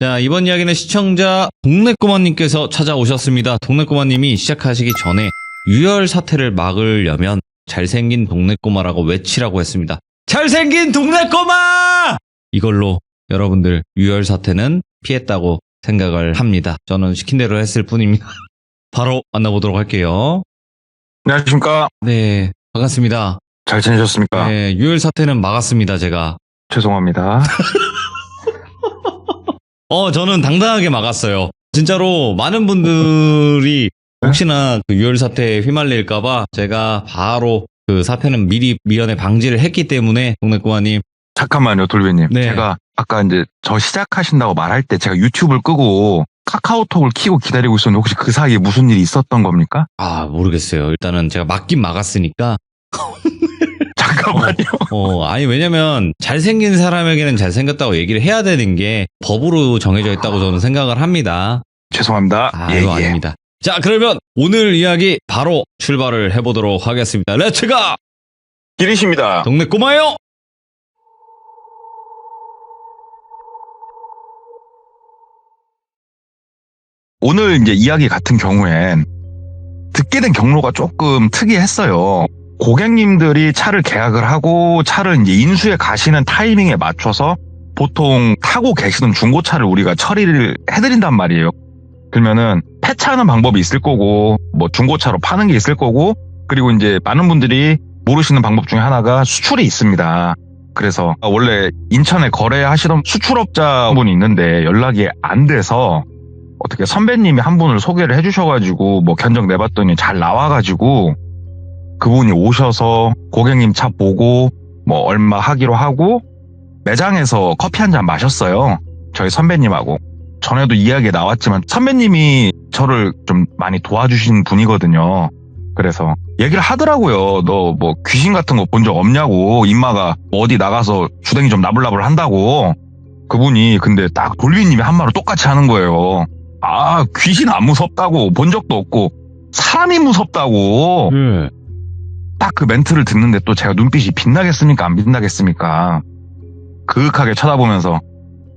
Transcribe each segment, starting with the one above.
자, 이번 이야기는 시청자 동네꼬마님께서 찾아오셨습니다. 동네꼬마님이 시작하시기 전에 유혈 사태를 막으려면 잘생긴 동네꼬마라고 외치라고 했습니다. 잘생긴 동네꼬마! 이걸로 여러분들 유혈 사태는 피했다고 생각을 합니다. 저는 시킨 대로 했을 뿐입니다. 바로 만나보도록 할게요. 안녕하십니까. 네, 반갑습니다. 잘 지내셨습니까? 네, 유혈 사태는 막았습니다, 제가. 죄송합니다. 저는 당당하게 막았어요. 진짜로 많은 분들이 혹시나 그 유혈 사태에 휘말릴까봐 제가 바로 그 사태는 미연에 방지를 했기 때문에 동네꼬마님. 잠깐만요, 돌배님. 네. 제가 아까 이제 저 시작하신다고 말할 때 제가 유튜브를 끄고 카카오톡을 켜고 기다리고 있었는데 혹시 그 사이에 무슨 일이 있었던 겁니까? 아, 모르겠어요. 일단은 제가 막긴 막았으니까. 잠깐만요. 아니, 왜냐면 잘생긴 사람에게는 잘생겼다고 얘기를 해야 되는 게 법으로 정해져 있다고 저는 생각을 합니다. 죄송합니다. 이거 아닙니다. 자, 그러면 오늘 이야기 바로 출발을 해보도록 하겠습니다. 렛츠가! 길이십니다. 동네꼬마요! 오늘 이제 이야기 같은 경우엔 듣게 된 경로가 조금 특이했어요. 고객님들이 차를 계약을 하고 차를 이제 인수해 가시는 타이밍에 맞춰서 보통 타고 계시는 중고차를 우리가 처리를 해드린단 말이에요. 그러면은 폐차하는 방법이 있을 거고 뭐 중고차로 파는 게 있을 거고 그리고 이제 많은 분들이 모르시는 방법 중에 하나가 수출이 있습니다. 그래서 원래 인천에 거래하시던 수출업자분이 있는데 연락이 안 돼서 어떻게 선배님이 한 분을 소개를 해주셔가지고 뭐 견적 내봤더니 잘 나와가지고 그분이 오셔서 고객님 차 보고 뭐 얼마 하기로 하고 매장에서 커피 한 잔 마셨어요. 저희 선배님하고. 전에도 이야기에 나왔지만 선배님이 저를 좀 많이 도와주신 분이거든요. 그래서 얘기를 하더라고요. 너 뭐 귀신 같은 거 본 적 없냐고. 임마가 어디 나가서 주댕이 좀 나불나불 한다고. 그분이 근데 딱 돌비님이 한 말을 똑같이 하는 거예요. 아, 귀신 안 무섭다고. 본 적도 없고 사람이 무섭다고. 딱 그 멘트를 듣는데 또 제가 눈빛이 빛나겠습니까? 안 빛나겠습니까? 그윽하게 쳐다보면서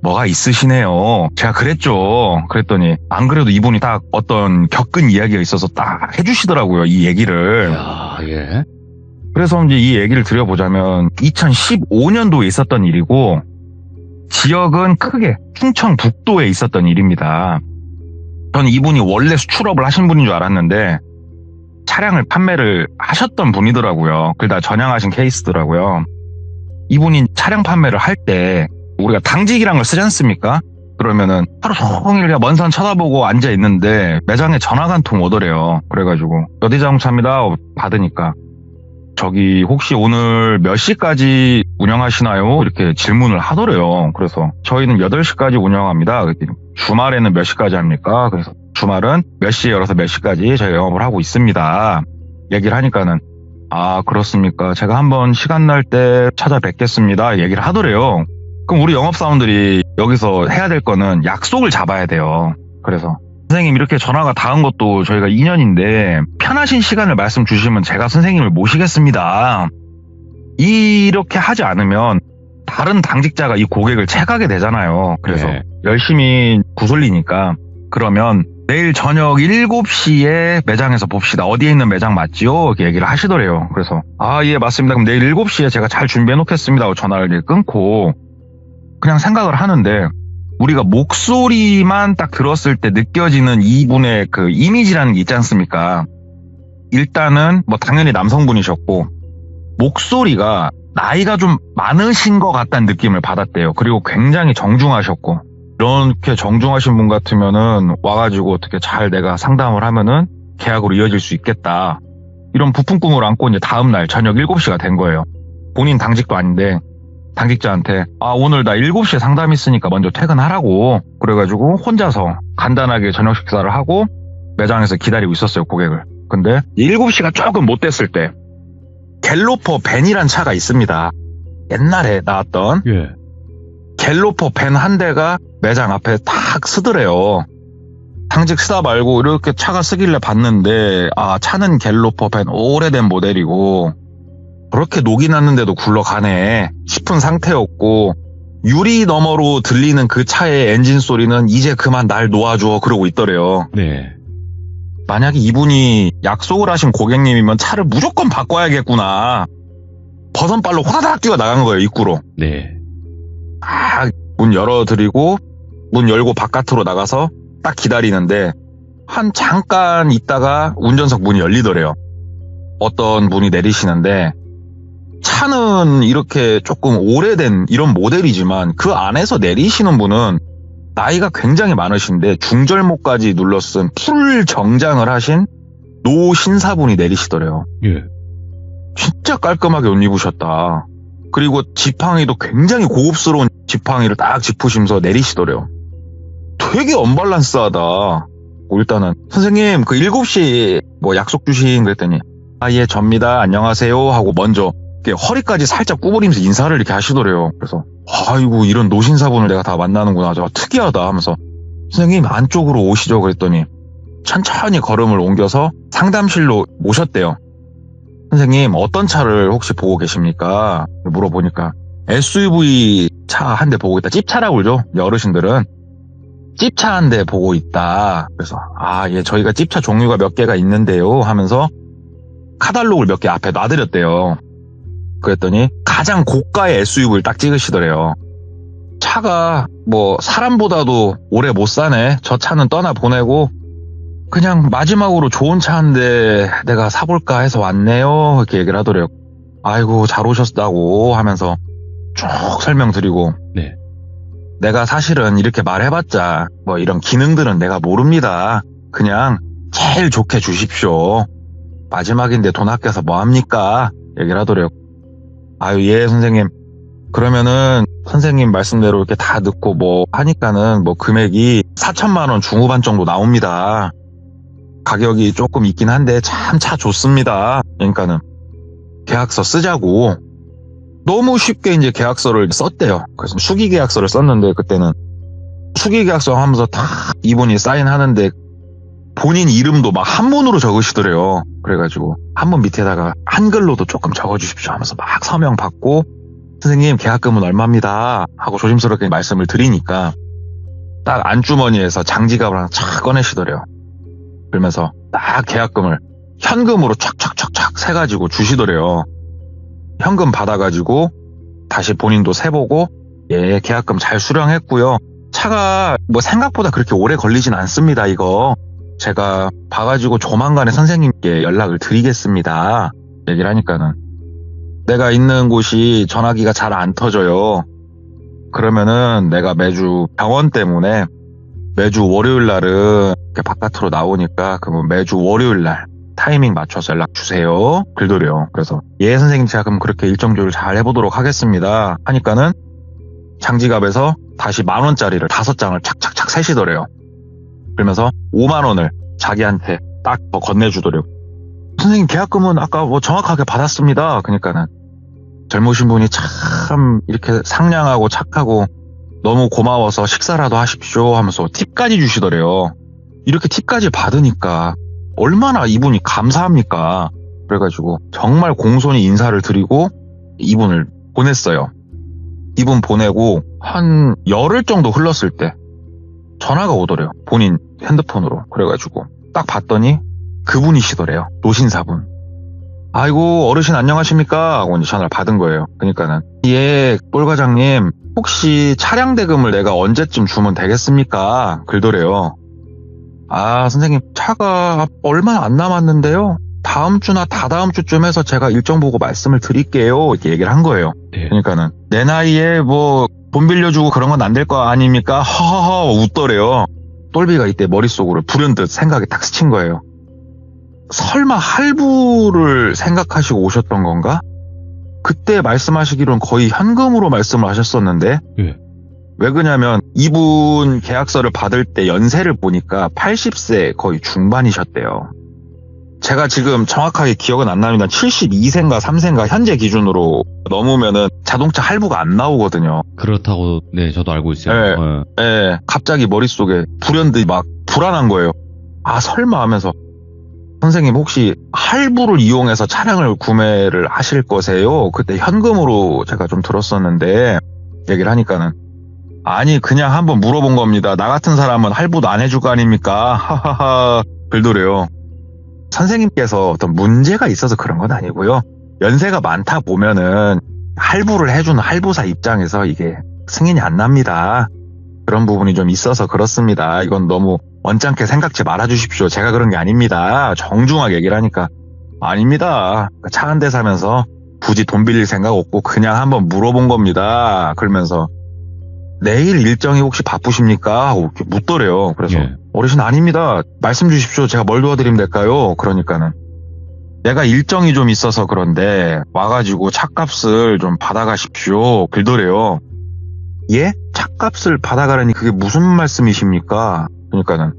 뭐가 있으시네요. 제가 그랬죠. 그랬더니 안 그래도 이분이 딱 어떤 겪은 이야기가 있어서 딱 해주시더라고요. 이 얘기를. 야, 예. 그래서 이제 이 얘기를 드려보자면 2015년도에 있었던 일이고 지역은 크게 충청 북도에 있었던 일입니다. 저는 이분이 원래 수출업을 하신 분인 줄 알았는데 차량을 판매를 하셨던 분이더라고요. 그러다 전향하신 케이스더라고요. 이분이 차량 판매를 할 때 우리가 당직이란 걸 쓰지 않습니까? 그러면은 하루 종일 그냥 먼 산 쳐다보고 앉아 있는데 매장에 전화가 한 통 오더래요. 그래가지고 어디 자동차입니다 받으니까 저기 혹시 오늘 몇 시까지 운영하시나요? 이렇게 질문을 하더래요. 그래서 저희는 8시까지 운영합니다. 그랬더니 주말에는 몇 시까지 합니까? 그래서 주말은 몇 시에 열어서 몇 시까지 저희가 영업을 하고 있습니다. 얘기를 하니까는 아, 그렇습니까? 제가 한번 시간 날 때 찾아뵙겠습니다. 얘기를 하더래요. 그럼 우리 영업사원들이 여기서 해야 될 거는 약속을 잡아야 돼요. 그래서 선생님 이렇게 전화가 닿은 것도 저희가 2년인데 편하신 시간을 말씀 주시면 제가 선생님을 모시겠습니다. 이렇게 하지 않으면 다른 당직자가 이 고객을 채가게 되잖아요. 그래서 열심히 구슬리니까 그러면 내일 저녁 7시에 매장에서 봅시다. 어디에 있는 매장 맞지요? 이렇게 얘기를 하시더래요. 그래서 아, 예, 맞습니다. 그럼 내일 7시에 제가 잘 준비해 놓겠습니다 하고 전화를 끊고 그냥 생각을 하는데 우리가 목소리만 딱 들었을 때 느껴지는 이분의 그 이미지라는 게 있지 않습니까? 일단은 뭐 당연히 남성분이셨고 목소리가 나이가 좀 많으신 것 같다는 느낌을 받았대요. 그리고 굉장히 정중하셨고 이렇게 정중하신 분 같으면은 와가지고 어떻게 잘 내가 상담을 하면은 계약으로 이어질 수 있겠다. 이런 부푼 꿈을 안고 이제 다음날 저녁 7시가 된 거예요. 본인 당직도 아닌데 당직자한테 아, 오늘 나 7시에 상담 있으니까 먼저 퇴근하라고. 그래가지고 혼자서 간단하게 저녁 식사를 하고 매장에서 기다리고 있었어요, 고객을. 근데 7시가 조금 못 됐을 때 갤로퍼 밴이란 차가 있습니다. 옛날에 나왔던 갤로퍼 밴 한 대가 매장 앞에 탁 쓰더래요. 당직 쓰다 말고 이렇게 차가 쓰길래 봤는데 아, 차는 갤로퍼 밴 오래된 모델이고 그렇게 녹이 났는데도 굴러가네 싶은 상태였고 유리 너머로 들리는 그 차의 엔진 소리는 이제 그만 날 놓아줘 그러고 있더래요. 네. 만약에 이분이 약속을 하신 고객님이면 차를 무조건 바꿔야겠구나. 버선발로 호다닥 뛰어 나간 거예요, 입구로. 네. 문 열어드리고 문 열고 바깥으로 나가서 딱 기다리는데 한 잠깐 있다가 운전석 문이 열리더래요. 어떤 분이 내리시는데 차는 이렇게 조금 오래된 이런 모델이지만 그 안에서 내리시는 분은 나이가 굉장히 많으신데 중절모까지 눌러쓴 풀 정장을 하신 노 신사분이 내리시더래요. 예. 진짜 깔끔하게 옷 입으셨다. 그리고 지팡이도 굉장히 고급스러운 지팡이를 딱 짚으시면서 내리시더래요. 되게 언밸런스하다. 일단은 선생님 그 7시 뭐 약속 주신 그랬더니 예 접니다 안녕하세요 하고 먼저 이렇게 허리까지 살짝 구부리면서 인사를 이렇게 하시더래요. 그래서 아이고 이런 노신사분을 내가 다 만나는구나. 저 특이하다 하면서 선생님 안쪽으로 오시죠 그랬더니 천천히 걸음을 옮겨서 상담실로 모셨대요. 선생님 어떤 차를 혹시 보고 계십니까? 물어보니까 SUV 차 한 대 보고 있다. 찝차라고 그러죠. 어르신들은. 찝차 한 대 보고 있다. 그래서 예 저희가 찝차 종류가 몇 개가 있는데요 하면서 카탈로그를 몇 개 앞에 놔드렸대요. 그랬더니 가장 고가의 SUV를 딱 찍으시더래요. 차가 뭐 사람보다도 오래 못 사네. 저 차는 떠나 보내고 그냥 마지막으로 좋은 차 한 대 내가 사볼까 해서 왔네요. 이렇게 얘기를 하더래요. 아이고 잘 오셨다고 하면서 쭉 설명드리고 네. 내가 사실은 이렇게 말해봤자 뭐 이런 기능들은 내가 모릅니다. 그냥 제일 좋게 주십시오. 마지막인데 돈 아껴서 뭐합니까? 얘기를 하더래요. 예 선생님 그러면은 선생님 말씀대로 이렇게 다 넣고 뭐 하니까는 뭐 금액이 4천만 원 중후반 정도 나옵니다. 가격이 조금 있긴 한데 참 차 좋습니다. 그러니까는 계약서 쓰자고 너무 쉽게 이제 계약서를 썼대요. 그래서 수기 계약서를 썼는데 그때는 수기 계약서 하면서 다 이분이 사인하는데 본인 이름도 막 한문으로 적으시더래요. 그래가지고 한문 밑에다가 한글로도 조금 적어주십시오 하면서 막 서명 받고 선생님 계약금은 얼마입니다 하고 조심스럽게 말씀을 드리니까 딱 안주머니에서 장지갑을 하나 착 꺼내시더래요. 그러면서 딱 계약금을 현금으로 촥촥촥촥 세가지고 주시더래요. 현금 받아가지고 다시 본인도 세보고 예 계약금 잘 수령했고요. 차가 뭐 생각보다 그렇게 오래 걸리진 않습니다. 이거 제가 봐가지고 조만간에 선생님께 연락을 드리겠습니다. 얘기를 하니까는 내가 있는 곳이 전화기가 잘 안 터져요. 그러면은 내가 매주 병원 때문에 매주 월요일 날은 이렇게 바깥으로 나오니까 그러면 매주 월요일 날 타이밍 맞춰서 연락 주세요. 글더래요. 그래서 예 선생님 제가 그럼 그렇게 일정 조율 잘 해보도록 하겠습니다. 하니까는 장지갑에서 다시 10,000원짜리를 5장을 착착착 세시더래요. 그러면서 5만 원을 자기한테 딱 더 건네주더래요. 선생님 계약금은 아까 뭐 정확하게 받았습니다. 그러니까는 젊으신 분이 참 이렇게 상냥하고 착하고 너무 고마워서 식사라도 하십시오 하면서 팁까지 주시더래요. 이렇게 팁까지 받으니까 얼마나 이분이 감사합니까? 그래가지고 정말 공손히 인사를 드리고 이분을 보냈어요. 이분 보내고 한 열흘 정도 흘렀을 때 전화가 오더래요. 본인 핸드폰으로. 그래가지고 딱 봤더니 그분이시더래요. 노신사분. 아이고 어르신 안녕하십니까? 하고 이제 전화를 받은 거예요. 그러니까는 예 꼴과장님 혹시 차량 대금을 내가 언제쯤 주면 되겠습니까? 글더래요. 선생님 차가 얼마 안 남았는데요. 다음 주나 다다음 주쯤 해서 제가 일정 보고 말씀을 드릴게요. 이렇게 얘기를 한 거예요. 네. 그러니까는 내 나이에 뭐 돈 빌려주고 그런 건 안 될 거 아닙니까? 허허허 웃더래요. 똘비가 이때 머릿속으로 불현듯 생각이 딱 스친 거예요. 설마 할부를 생각하시고 오셨던 건가? 그때 말씀하시기로는 거의 현금으로 말씀을 하셨었는데 네. 왜 그러냐면 이분 계약서를 받을 때 연세를 보니까 80세 거의 중반이셨대요. 제가 지금 정확하게 기억은 안 납니다. 72세인가 3세인가 현재 기준으로 넘으면은 자동차 할부가 안 나오거든요. 그렇다고 네 저도 알고 있어요. 네. 어. 예, 갑자기 머릿속에 불현듯 막 불안한 거예요. 설마 하면서 선생님 혹시 할부를 이용해서 차량을 구매를 하실 거세요? 그때 현금으로 제가 좀 들었었는데 얘기를 하니까는 아니 그냥 한번 물어본 겁니다. 나 같은 사람은 할부도 안 해줄 거 아닙니까? 하하하 글도래요. 선생님께서 어떤 문제가 있어서 그런 건 아니고요. 연세가 많다 보면은 할부를 해주는 할부사 입장에서 이게 승인이 안 납니다. 그런 부분이 좀 있어서 그렇습니다. 이건 너무 언짢게 생각지 말아주십시오. 제가 그런 게 아닙니다. 정중하게 얘기를 하니까 아닙니다. 차 한 대 사면서 굳이 돈 빌릴 생각 없고 그냥 한번 물어본 겁니다. 그러면서 내일 일정이 혹시 바쁘십니까? 하고 이렇게 묻더래요. 그래서 예. 어르신 아닙니다. 말씀 주십시오. 제가 뭘 도와드리면 될까요? 그러니까는 내가 일정이 좀 있어서 그런데 와가지고 차값을 좀 받아가십시오. 글더래요. 예? 차값을 받아가라니 그게 무슨 말씀이십니까? 그러니까는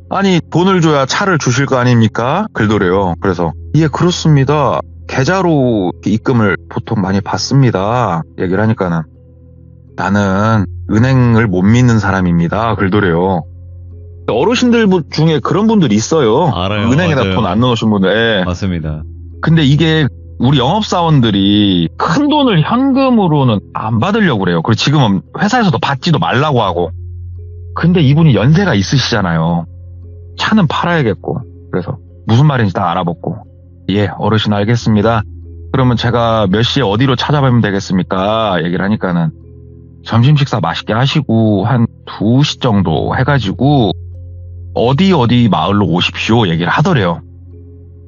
아니 돈을 줘야 차를 주실 거 아닙니까? 글더래요. 그래서 예 그렇습니다. 계좌로 입금을 보통 많이 받습니다. 얘기를 하니까는 나는 은행을 못 믿는 사람입니다. 글더래요. 어르신들 중에 그런 분들이 있어요. 알아요. 은행에다 맞아요. 돈 안 넣으신 분들. 예. 맞습니다. 근데 이게 우리 영업사원들이 큰 돈을 현금으로는 안 받으려고 그래요. 그리고 지금은 회사에서도 받지도 말라고 하고. 근데 이분이 연세가 있으시잖아요. 차는 팔아야겠고. 그래서 무슨 말인지 다 알아봤고. 예, 어르신 알겠습니다. 그러면 제가 몇 시에 어디로 찾아뵈면 되겠습니까? 얘기를 하니까는 점심 식사 맛있게 하시고 한 2시 정도 해가지고 어디 마을로 오십시오 얘기를 하더래요.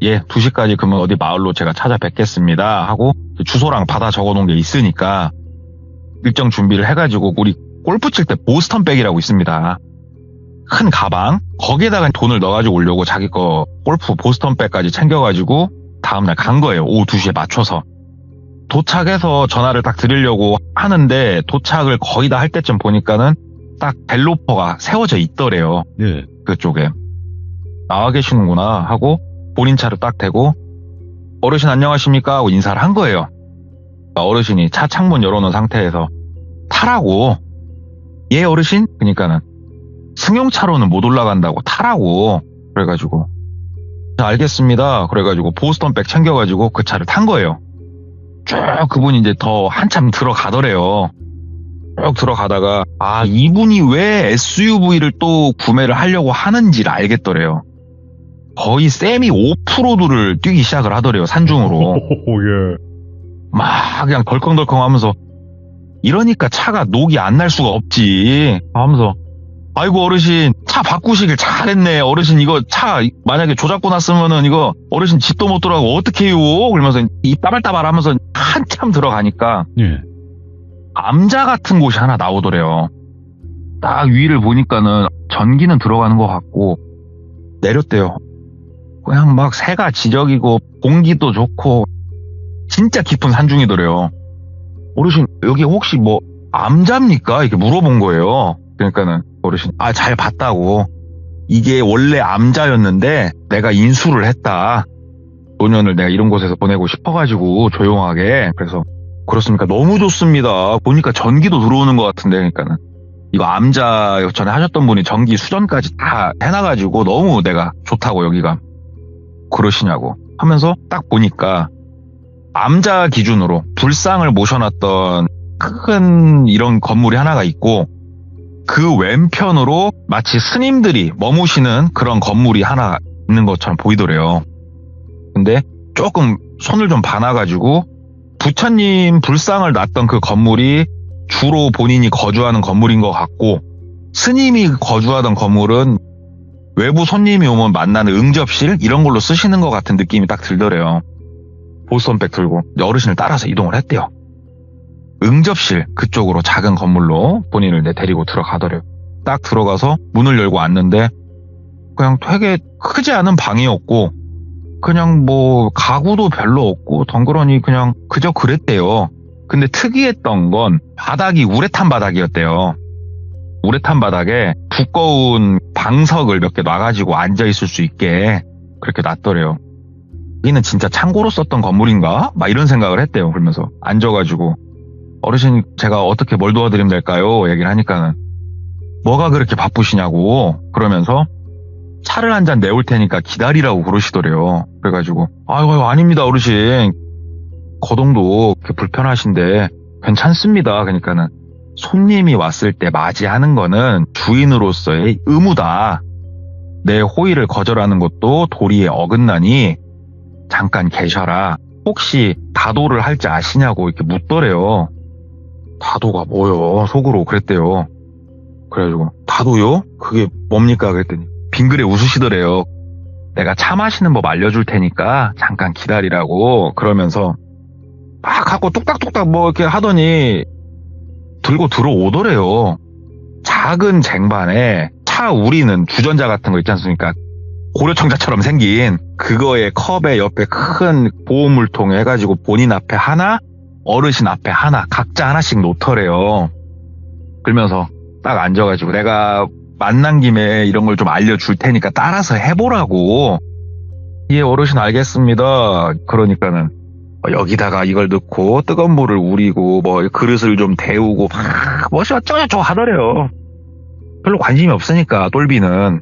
예, 2시까지 그러면 어디 마을로 제가 찾아뵙겠습니다 하고 주소랑 받아 적어놓은 게 있으니까 일정 준비를 해가지고 우리 골프 칠 때 보스턴백이라고 있습니다. 큰 가방 거기에다가 돈을 넣어가지고 오려고 자기 거 골프 보스턴백까지 챙겨가지고 다음날 간 거예요. 오후 2시에 맞춰서. 도착해서 전화를 딱 드리려고 하는데 도착을 거의 다 할 때쯤 보니까는 딱 벨로퍼가 세워져 있더래요. 예. 그쪽에. 나와 계시는구나 하고 본인 차를 딱 대고 어르신 안녕하십니까 하고 인사를 한 거예요. 어르신이 차 창문 열어놓은 상태에서 타라고. 예 어르신? 그러니까는 승용차로는 못 올라간다고 타라고. 그래가지고 알겠습니다. 그래가지고 보스턴백 챙겨가지고 그 차를 탄 거예요. 쭉 그분이 이제 더 한참 들어가더래요. 쭉 들어가다가 아 이분이 왜 SUV를 또 구매를 하려고 하는지를 알겠더래요. 거의 세미 오프로드를 뛰기 시작을 하더래요. 산중으로. 예. 막 그냥 덜컹덜컹 하면서 이러니까 차가 녹이 안 날 수가 없지 하면서 아이고 어르신 차 바꾸시길 잘했네. 어르신 이거 차 만약에 조작고 났으면은 이거 어르신 집도 못 들어가고 어떡해요. 그러면서 입 따발따발 하면서 한참 들어가니까 예. 암자 같은 곳이 하나 나오더래요. 딱 위를 보니까는 전기는 들어가는 것 같고 내렸대요. 그냥 막 새가 지저귀고 공기도 좋고 진짜 깊은 산중이더래요. 어르신 여기 혹시 뭐 암자입니까? 이렇게 물어본 거예요. 그러니까는 어르신 아 잘 봤다고. 이게 원래 암자였는데 내가 인수를 했다. 노년을 내가 이런 곳에서 보내고 싶어가지고 조용하게. 그래서 그렇습니까? 너무 좋습니다. 보니까 전기도 들어오는 것 같은데. 그러니까는 이거 암자 전에 하셨던 분이 전기 수전까지 다 해놔가지고 너무 내가 좋다고 여기가. 그러시냐고 하면서 딱 보니까 암자 기준으로 불상을 모셔놨던 큰 이런 건물이 하나가 있고 그 왼편으로 마치 스님들이 머무시는 그런 건물이 하나 있는 것처럼 보이더래요. 근데 조금 손을 좀 봐놔가지고 부처님 불상을 놨던 그 건물이 주로 본인이 거주하는 건물인 것 같고 스님이 거주하던 건물은 외부 손님이 오면 만나는 응접실 이런 걸로 쓰시는 것 같은 느낌이 딱 들더래요. 보스턴백 들고 어르신을 따라서 이동을 했대요. 응접실 그쪽으로 작은 건물로 본인을 데리고 들어가더래요. 딱 들어가서 문을 열고 왔는데 그냥 되게 크지 않은 방이었고 그냥 뭐 가구도 별로 없고 덩그러니 그냥 그저 그랬대요. 근데 특이했던 건 바닥이 우레탄 바닥이었대요. 우레탄 바닥에 두꺼운 방석을 몇 개 놔가지고 앉아있을 수 있게 그렇게 놨더래요. 여기는 진짜 창고로 썼던 건물인가? 막 이런 생각을 했대요. 그러면서 앉아가지고 어르신 제가 어떻게 뭘 도와드리면 될까요? 얘기를 하니까는 뭐가 그렇게 바쁘시냐고 그러면서 차를 한 잔 내올 테니까 기다리라고 그러시더래요. 그래가지고 아이고 아닙니다 어르신 거동도 그렇게 불편하신데 괜찮습니다. 그러니까는 손님이 왔을 때 맞이하는 거는 주인으로서의 의무다. 내 호의를 거절하는 것도 도리에 어긋나니 잠깐 계셔라. 혹시 다도를 할 줄 아시냐고 이렇게 묻더래요. 다도가 뭐요? 속으로 그랬대요. 그래가지고 다도요? 그게 뭡니까? 그랬더니 빙그레 웃으시더래요. 내가 차 마시는 법 알려줄 테니까 잠깐 기다리라고 그러면서 막 하고 뚝딱뚝딱 뭐 이렇게 하더니 들고 들어오더래요. 작은 쟁반에 차 우리는 주전자 같은 거 있지 않습니까? 고려청자처럼 생긴 그거에 컵에 옆에 큰 보온물통 해가지고 본인 앞에 하나, 어르신 앞에 하나, 각자 하나씩 놓더래요. 그러면서 딱 앉아가지고 내가 만난 김에 이런 걸 좀 알려줄 테니까 따라서 해보라고. 예, 어르신 알겠습니다. 그러니까는 여기다가 이걸 넣고 뜨거운 물을 우리고 뭐 그릇을 좀 데우고 막 뭐시 어쩌고저쩌고 하더래요. 별로 관심이 없으니까 똘비는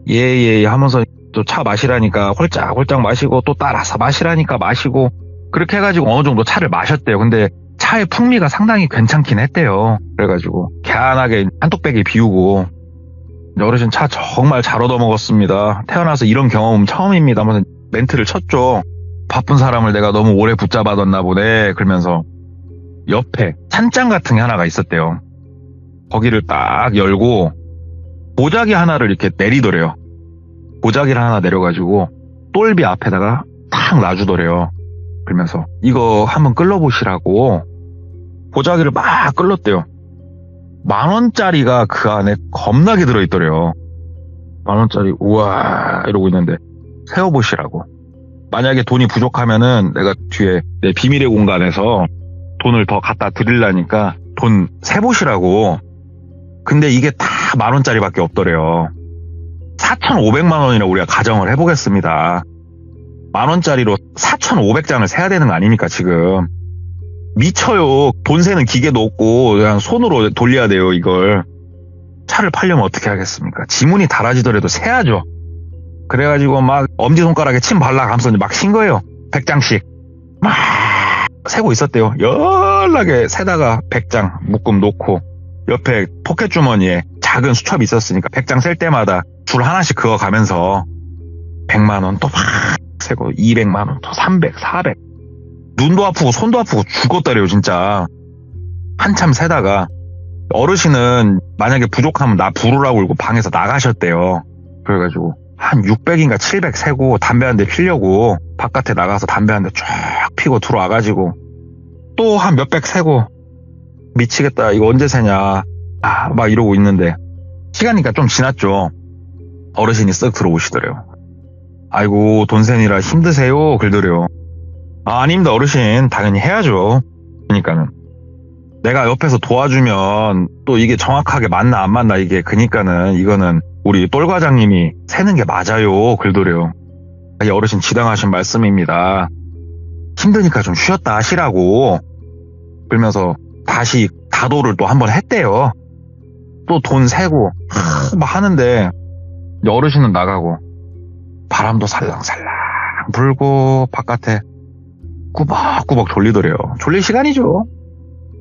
예예 하면서 또 차 마시라니까 홀짝홀짝 마시고 또 따라서 마시라니까 마시고 그렇게 해가지고 어느 정도 차를 마셨대요. 근데 차의 풍미가 상당히 괜찮긴 했대요. 그래가지고 개안하게 한뚝배기 비우고 어르신 차 정말 잘 얻어먹었습니다. 태어나서 이런 경험은 처음입니다 하면서 멘트를 쳤죠. 바쁜 사람을 내가 너무 오래 붙잡아뒀나 보네. 그러면서 옆에 찬장 같은 게 하나가 있었대요. 거기를 딱 열고 보자기 하나를 이렇게 내리더래요. 보자기를 하나 내려가지고 똘비 앞에다가 탁 놔주더래요. 그러면서 이거 한번 끌어보시라고 보자기를 막 끌었대요. 10,000원짜리가 그 안에 겁나게 들어있더래요. 10,000원짜리 우와 이러고 있는데 세어보시라고. 만약에 돈이 부족하면은 내가 뒤에 내 비밀의 공간에서 돈을 더 갖다 드리려니까 돈 세보시라고. 근데 이게 다 10,000원짜리밖에 없더래요. 4,500만 원이나 우리가 가정을 해보겠습니다. 10,000원짜리로 4,500장을 세야 되는 거 아닙니까 지금. 미쳐요. 돈 세는 기계도 없고 그냥 손으로 돌려야 돼요 이걸. 차를 팔려면 어떻게 하겠습니까? 지문이 달아지더라도 세야죠. 그래가지고 막 엄지손가락에 침 발라가면서 막 신 거예요. 100장씩 막 세고 있었대요. 연락에 세다가 100장 묶음 놓고 옆에 포켓주머니에 작은 수첩이 있었으니까 100장 셀 때마다 줄 하나씩 그어가면서 100만 원 또 막 세고 200만 원 또 300, 400 눈도 아프고 손도 아프고 죽었다래요 진짜. 한참 세다가 어르신은 만약에 부족하면 나 부르라고 울고 방에서 나가셨대요. 그래가지고 한 600인가 700 세고 담배 한 대 피려고 바깥에 나가서 담배 한 대 쫙 피고 들어와가지고 또 한 몇백 세고 미치겠다 이거 언제 세냐 막 이러고 있는데 시간이니까 좀 지났죠. 어르신이 쓱 들어오시더래요. 아이고 돈 세니라 힘드세요 그러더래요. 아닙니다 어르신 당연히 해야죠. 그러니까는 내가 옆에서 도와주면 또 이게 정확하게 맞나 안 맞나 이게 그니까는 이거는 우리 똘 과장님이 세는 게 맞아요 그러더래요. 어르신 지당하신 말씀입니다. 힘드니까 좀 쉬었다 하시라고. 그러면서 다시 다도를 또 한번 했대요. 또 돈 세고 막 하는데 어르신은 나가고 바람도 살랑살랑 불고 바깥에 꾸벅꾸벅 졸리더래요. 졸릴 시간이죠.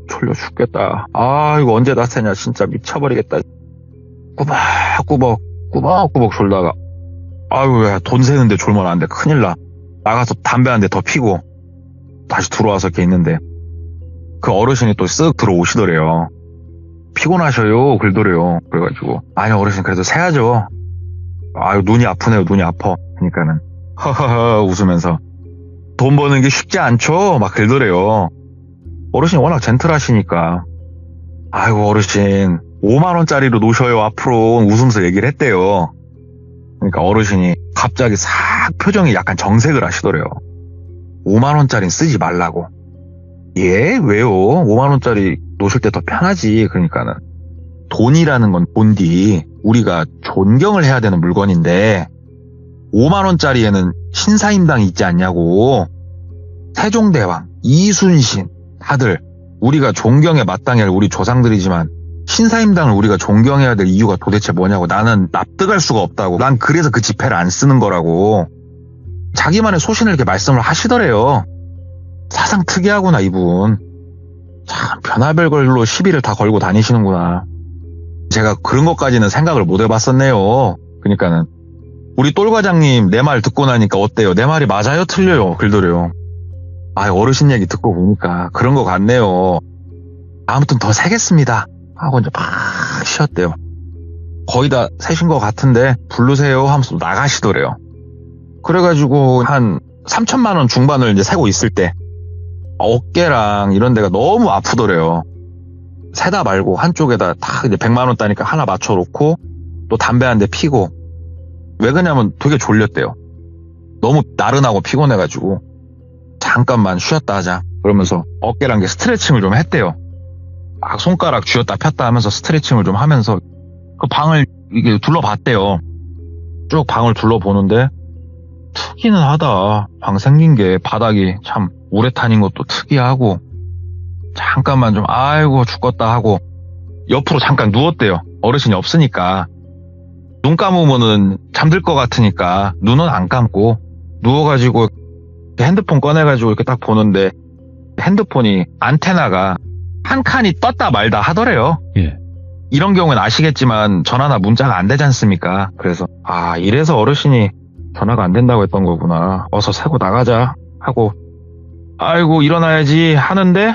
졸려 죽겠다. 아 이거 언제 다 새냐 진짜 미쳐버리겠다. 꾸벅꾸벅 졸다가 아유 야, 돈 세는데 졸면 안 돼. 큰일 나. 나가서 담배 한 대 더 피고 다시 들어와서 이렇게 있는데 그 어르신이 또 쓱 들어오시더래요. 피곤하셔요 그러더래요. 그래가지고 아니 어르신 그래도 세야죠. 아유 눈이 아프네요 눈이 아파. 그러니까는 허허허 웃으면서 돈 버는 게 쉽지 않죠 막 그러더래요. 어르신이 워낙 젠틀하시니까 아이고 어르신 5만원짜리로 노셔요 앞으로 웃으면서 얘기를 했대요. 그러니까 어르신이 갑자기 싹 표정이 약간 정색을 하시더래요. 5만원짜리는 쓰지 말라고. 예? 왜요? 5만원짜리 놓으실 때 더 편하지. 그러니까는 돈이라는 건 본디 우리가 존경을 해야 되는 물건인데 5만원짜리에는 신사임당이 있지 않냐고. 세종대왕, 이순신 다들 우리가 존경에 마땅할 우리 조상들이지만 신사임당을 우리가 존경해야 될 이유가 도대체 뭐냐고. 나는 납득할 수가 없다고. 난 그래서 그 지폐를 안 쓰는 거라고. 자기만의 소신을 이렇게 말씀을 하시더래요. 사상 특이하구나 이분. 참 변화별 걸로 시비를 다 걸고 다니시는구나. 제가 그런 것까지는 생각을 못 해봤었네요. 그러니까는 우리 똘 과장님 내 말 듣고 나니까 어때요? 내 말이 맞아요? 틀려요? 글더래요. 어르신 얘기 듣고 보니까 그런 것 같네요. 아무튼 더 세겠습니다. 하고 이제 막 쉬었대요. 거의 다 세신 것 같은데 부르세요 하면서 나가시더래요. 그래가지고 한 3천만 원 중반을 이제 세고 있을 때 어깨랑 이런 데가 너무 아프더래요. 세다 말고 한쪽에다 딱 이제 100만 원 따니까 하나 맞춰놓고 또 담배 한 대 피고. 왜 그러냐면 되게 졸렸대요. 너무 나른하고 피곤해가지고 잠깐만 쉬었다 하자 그러면서 어깨랑 이제 스트레칭을 좀 했대요. 막 손가락 쥐었다 폈다 하면서 스트레칭을 좀 하면서 그 방을 이게 둘러봤대요. 쭉 방을 둘러보는데 특이는 하다. 방 생긴 게 바닥이 참 우레탄인 것도 특이하고 잠깐만 좀 아이고 죽겠다 하고 옆으로 잠깐 누웠대요. 어르신이 없으니까. 눈 감으면은 잠들 것 같으니까 눈은 안 감고 누워가지고 핸드폰 꺼내가지고 이렇게 딱 보는데 핸드폰이 안테나가 한 칸이 떴다 말다 하더래요. 예. 이런 경우는 아시겠지만 전화나 문자가 안 되지 않습니까? 그래서 이래서 어르신이 전화가 안 된다고 했던 거구나. 어서 새고 나가자 하고 아이고 일어나야지 하는데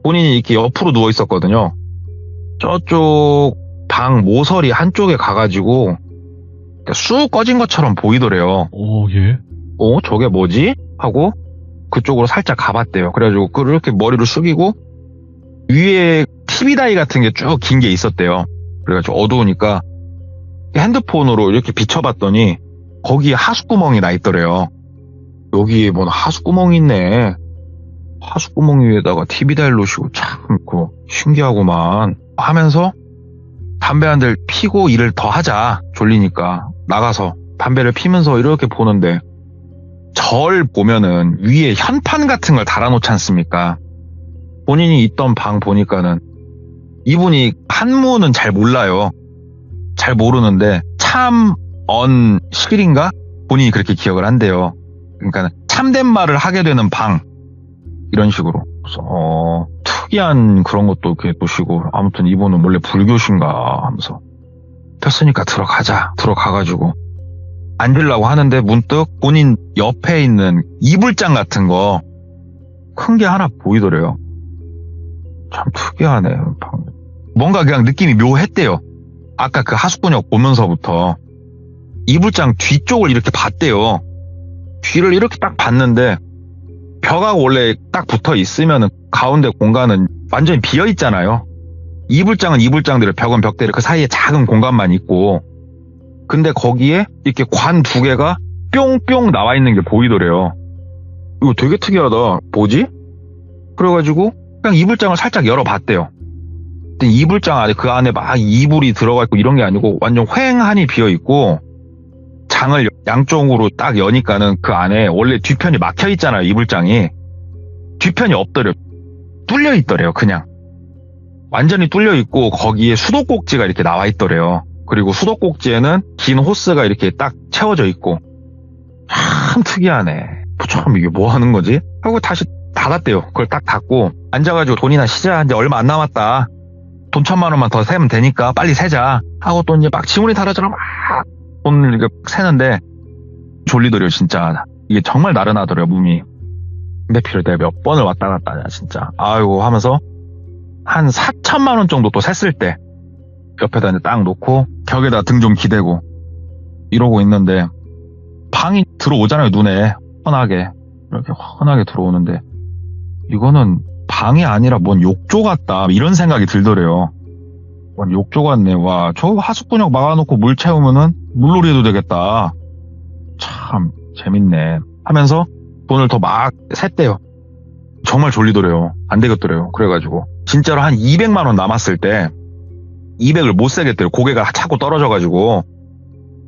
본인이 이렇게 옆으로 누워 있었거든요. 저쪽 방 모서리 한쪽에 가가지고 쑥 꺼진 것처럼 보이더래요. 오, 예. 저게 뭐지? 하고 그쪽으로 살짝 가봤대요. 그래가지고 그렇게 머리를 숙이고 위에 TV 다이 같은 게 쭉 긴 게 있었대요. 그래가지고 어두우니까 핸드폰으로 이렇게 비춰봤더니 거기에 하숫구멍이 나 있더래요. 여기에 뭔 하숫구멍이 있네. 하숫구멍 위에다가 TV 다이를 놓으시고 참 신기하구만 하면서 담배 한 대 피고 일을 더 하자. 졸리니까 나가서 담배를 피면서 이렇게 보는데 절 보면은 위에 현판 같은 걸 달아놓지 않습니까? 본인이 있던 방 보니까는 이분이 한문은 잘 몰라요. 잘 모르는데 참언실인가? 본인이 그렇게 기억을 한대요. 그러니까 참된 말을 하게 되는 방 이런 식으로. 그래서 특이한 그런 것도 이렇게 보시고 아무튼 이분은 원래 불교신가 하면서 폈으니까 들어가가지고 앉으려고 하는데 문득 본인 옆에 있는 이불장 같은 거 큰 게 하나 보이더래요. 참 특이하네. 뭔가 그냥 느낌이 묘했대요. 아까 그 하숫구역 보면서부터 이불장 뒤쪽을 이렇게 봤대요. 뒤를 이렇게 딱 봤는데 벽하고 원래 딱 붙어 있으면 가운데 공간은 완전히 비어 있잖아요. 이불장은 이불장대로 벽은 벽대로 그 사이에 작은 공간만 있고 근데 거기에 이렇게 관 두 개가 뿅뿅 나와 있는 게 보이더래요. 이거 되게 특이하다. 뭐지? 그래가지고 그냥 이불장을 살짝 열어봤대요. 근데 이불장 안에 그 안에 막 이불이 들어가 있고 이런 게 아니고 완전 휑하니 비어 있고 장을 양쪽으로 딱 여니까는 그 안에 원래 뒤편이 막혀 있잖아요. 이불장이 뒤편이 없더래요. 뚫려 있더래요. 그냥 완전히 뚫려 있고 거기에 수도꼭지가 이렇게 나와 있더래요. 그리고 수도꼭지에는 긴 호스가 이렇게 딱 채워져 있고 참 특이하네. 참 이게 뭐 하는 거지? 하고 다시 닫았대요. 그걸 딱 닫고 앉아가지고 돈이나 시자. 이제 얼마 안 남았다. 돈 1,000만 원만 더 세면 되니까 빨리 세자. 하고 또 이제 막 지문이 달아져라 막 돈을 이렇게 세는데 졸리더래요. 진짜 이게 정말 나른하더래요. 몸이. 근데 필요할 때 몇 번을 왔다 갔다 하냐 진짜. 아이고 하면서 한 4천만 원 정도 또 셌을 때 옆에다 이제 딱 놓고 벽에다 등 좀 기대고 이러고 있는데 방이 들어오잖아요. 눈에 훤하게 이렇게 훤하게 들어오는데 이거는 방이 아니라 뭔 욕조 같다 이런 생각이 들더래요. 뭔 욕조 같네. 와, 저 하숫구역 막아놓고 물 채우면은 물놀이 해도 되겠다. 참 재밌네 하면서 돈을 더 막 샜대요. 정말 졸리더래요. 안 되겠더래요. 그래가지고 진짜로 한 200만 원 남았을 때 200을 못 세겠대요. 고개가 자꾸 떨어져가지고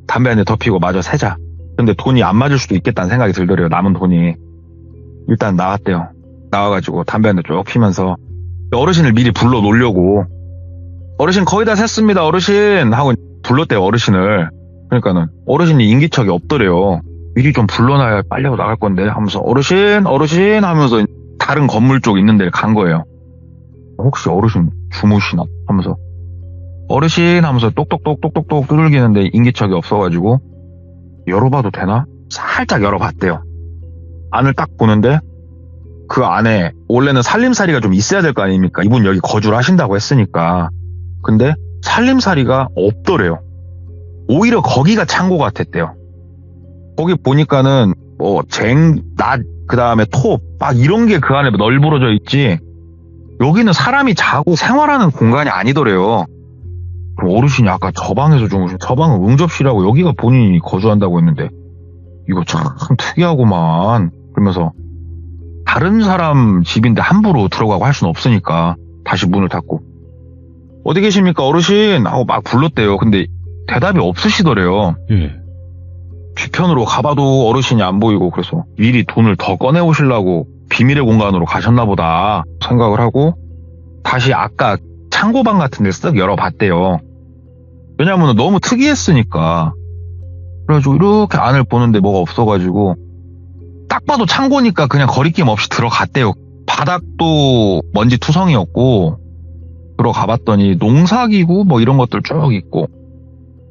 담배 한 대 더 피고 마저 세자. 근데 돈이 안 맞을 수도 있겠다는 생각이 들더래요. 남은 돈이. 일단 나왔대요. 나와가지고 담배 한 대 쭉 피면서 어르신을 미리 불러 놓으려고 어르신 거의 다 샜습니다. 어르신 하고 불렀대요. 어르신을. 그러니까는 어르신이 인기척이 없더래요. 미리 좀 불러놔야 빨리 하고 나갈 건데 하면서 어르신 하면서 다른 건물 쪽 있는 데를 간 거예요. 혹시 어르신 주무시나 하면서 어르신 하면서 똑똑똑똑똑똑 두들기는데 인기척이 없어가지고 열어봐도 되나? 살짝 열어봤대요. 안을 딱 보는데 그 안에 원래는 살림살이가 좀 있어야 될 거 아닙니까? 이분 여기 거주를 하신다고 했으니까. 근데 살림살이가 없더래요. 오히려 거기가 창고 같았대요. 거기 보니까는 뭐 낫, 그 다음에 톱, 막 이런 게 그 안에 널브러져 있지. 여기는 사람이 자고 생활하는 공간이 아니더래요. 그럼 어르신이 아까 저 방에서 주무신, 저 방은 응접실하고 여기가 본인이 거주한다고 했는데 이거 참 특이하구만. 그러면서 다른 사람 집인데 함부로 들어가고 할 수는 없으니까 다시 문을 닫고 어디 계십니까 어르신? 하고 막 불렀대요. 근데 대답이 없으시더래요. 예. 뒤편으로 가봐도 어르신이 안 보이고 그래서 미리 돈을 더 꺼내오시려고 비밀의 공간으로 가셨나 보다 생각을 하고 다시 아까 창고방 같은 데 쓱 열어봤대요. 왜냐면 너무 특이했으니까. 그래가지고 이렇게 안을 보는데 뭐가 없어가지고 딱 봐도 창고니까 그냥 거리낌 없이 들어갔대요. 바닥도 먼지 투성이었고 들어가봤더니 농사기구 뭐 이런 것들 쭉 있고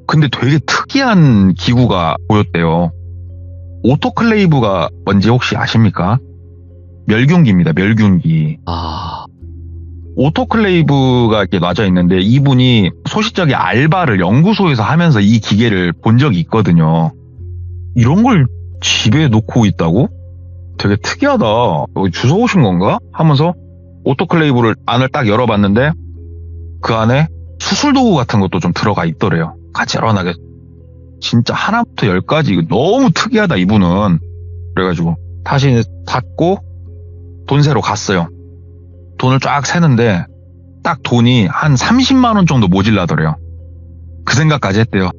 근데 되게 특이한 기구가 보였대요. 오토클레이브가 뭔지 혹시 아십니까? 멸균기입니다. 멸균기. 아, 오토클레이브가 이렇게 놔져 있는데 이분이 소시적인 알바를 연구소에서 하면서 이 기계를 본 적이 있거든요. 이런 걸 집에 놓고 있다고? 되게 특이하다. 여기 주워 오신 건가? 하면서 오토클레이브를 안을 딱 열어봤는데 그 안에 수술도구 같은 것도 좀 들어가 있더래요. 같이 열어나게. 진짜 하나부터 10까지 이거 너무 특이하다 이분은. 그래가지고 다시 닫고 돈 세러 갔어요. 돈을 쫙 세는데 딱 돈이 한 30만 원 정도 모질라더래요. 그 생각까지 했대요.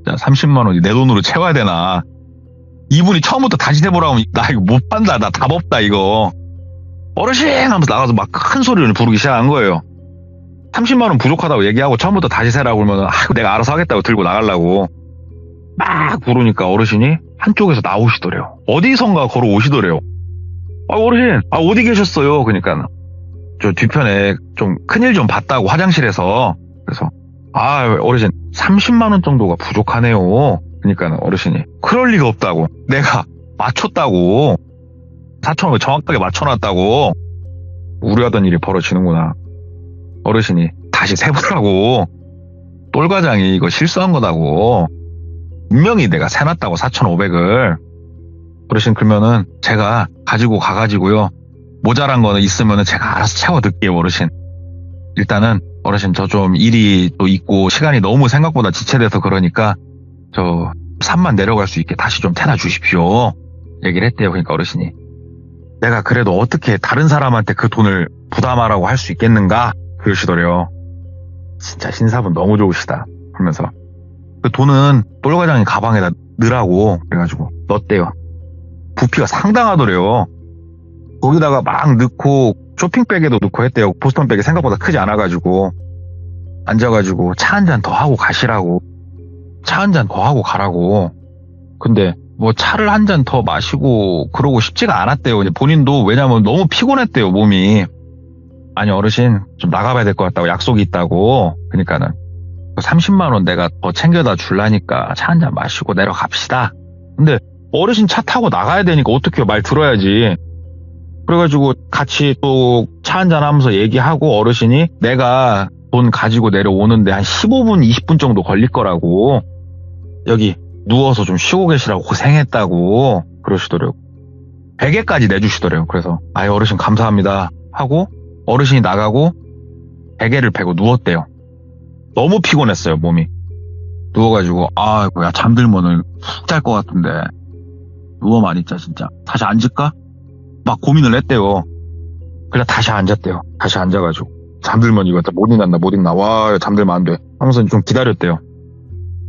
자, 30만 원이 내 돈으로 채워야 되나. 이분이 처음부터 다시 해보라고 하면 나 이거 못 판다. 나 답 없다 이거. 어르신 하면서 나가서 막 큰 소리를 부르기 시작한 거예요. 30만 원 부족하다고 얘기하고 처음부터 다시 세라고 그러면 내가 알아서 하겠다고 들고 나가려고 막 부르니까 어르신이 한쪽에서 나오시더래요. 어디선가 걸어오시더래요. 어르신 어디 계셨어요? 그러니까 저 뒤편에 좀 큰일 좀 봤다고 화장실에서. 그래서 어르신 30만 원 정도가 부족하네요. 그러니까 어르신이 그럴 리가 없다고. 내가 맞췄다고. 4,000원 정확하게 맞춰놨다고. 우려하던 일이 벌어지는구나. 어르신이 다시 세보라고. 똘과장이 이거 실수한 거다고. 분명히 내가 세놨다고 4,500을. 어르신 그러면은 제가 가지고 가가지고요. 모자란 거는 있으면은 제가 알아서 채워둘게요 어르신. 일단은 어르신 저 좀 일이 또 있고 시간이 너무 생각보다 지체돼서 그러니까 저 산만 내려갈 수 있게 다시 좀 태워 주십시오. 얘기를 했대요. 그러니까 어르신이 내가 그래도 어떻게 다른 사람한테 그 돈을 부담하라고 할 수 있겠는가 그러시더래요. 진짜 신사분 너무 좋으시다 하면서 그 돈은 똘과장이 가방에다 넣으라고 그래가지고 넣었대요. 부피가 상당하더래요. 거기다가 막 넣고 쇼핑백에도 넣고 했대요. 보스턴백이 생각보다 크지 않아가지고 앉아가지고 차 한 잔 더 하고 가시라고. 차 한 잔 더 하고 가라고. 근데 뭐 차를 한 잔 더 마시고 그러고 싶지가 않았대요. 본인도 왜냐면 너무 피곤했대요 몸이. 아니 어르신 좀 나가봐야 될 것 같다고 약속이 있다고. 그러니까는 30만 원 내가 더 챙겨다 줄라니까 차 한 잔 마시고 내려갑시다. 근데 어르신 차 타고 나가야 되니까 어떻게 말 들어야지. 그래가지고 같이 또 차 한잔 하면서 얘기하고 어르신이 내가 돈 가지고 내려오는데 한 15분 20분 정도 걸릴 거라고. 여기 누워서 좀 쉬고 계시라고 고생했다고 그러시더래요. 베개까지 내주시더래요. 그래서 어르신 감사합니다 하고 어르신이 나가고 베개를 베고 누웠대요. 너무 피곤했어요 몸이. 누워가지고 야 잠들면은 푹 잘 것 같은데 누워만 있자 진짜. 다시 앉을까? 막 고민을 했대요. 그냥 다시 앉았대요. 다시 앉아가지고 잠들면 이거 못 있나 와 잠들면 안 돼 하면서 좀 기다렸대요.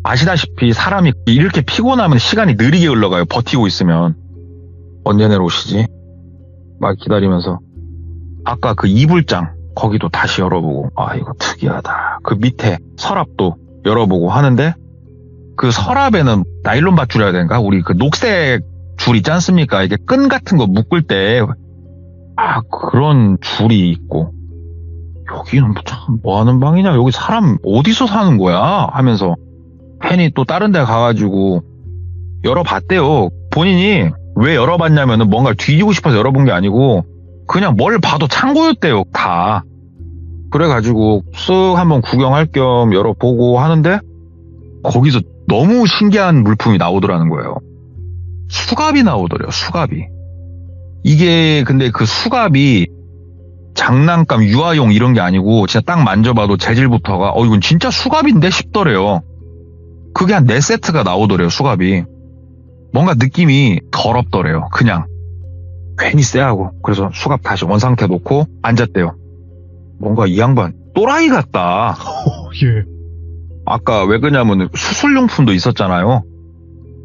아시다시피 사람이 이렇게 피곤하면 시간이 느리게 흘러가요. 버티고 있으면. 언제 내려오시지? 막 기다리면서 아까 그 이불장 거기도 다시 열어보고 이거 특이하다. 그 밑에 서랍도 열어보고 하는데 그 서랍에는 나일론 밧줄이라 되는가? 우리 그 녹색 줄 있지 않습니까? 이게 끈 같은 거 묶을 때 그런 줄이 있고 여기는 참 뭐하는 방이냐, 여기 사람 어디서 사는 거야 하면서 괜히 또 다른 데 가가지고 열어봤대요. 본인이 왜 열어봤냐면은 뭔가를 뒤지고 싶어서 열어본 게 아니고 그냥 뭘 봐도 창고였대요, 다. 그래가지고 쓱 한번 구경할 겸 열어보고 하는데 거기서 너무 신기한 물품이 나오더라는 거예요. 수갑이 나오더래요, 수갑이. 이게 근데 그 수갑이 장난감, 유아용 이런 게 아니고 진짜 딱 만져봐도 재질부터가 이건 진짜 수갑인데 싶더래요. 그게 한 4세트가 나오더래요, 수갑이. 뭔가 느낌이 더럽더래요, 그냥. 괜히 쎄하고. 그래서 수갑 다시 원상태 놓고 앉았대요. 뭔가 이 양반 또라이 같다. 예. 아까 왜 그러냐면 수술용품도 있었잖아요.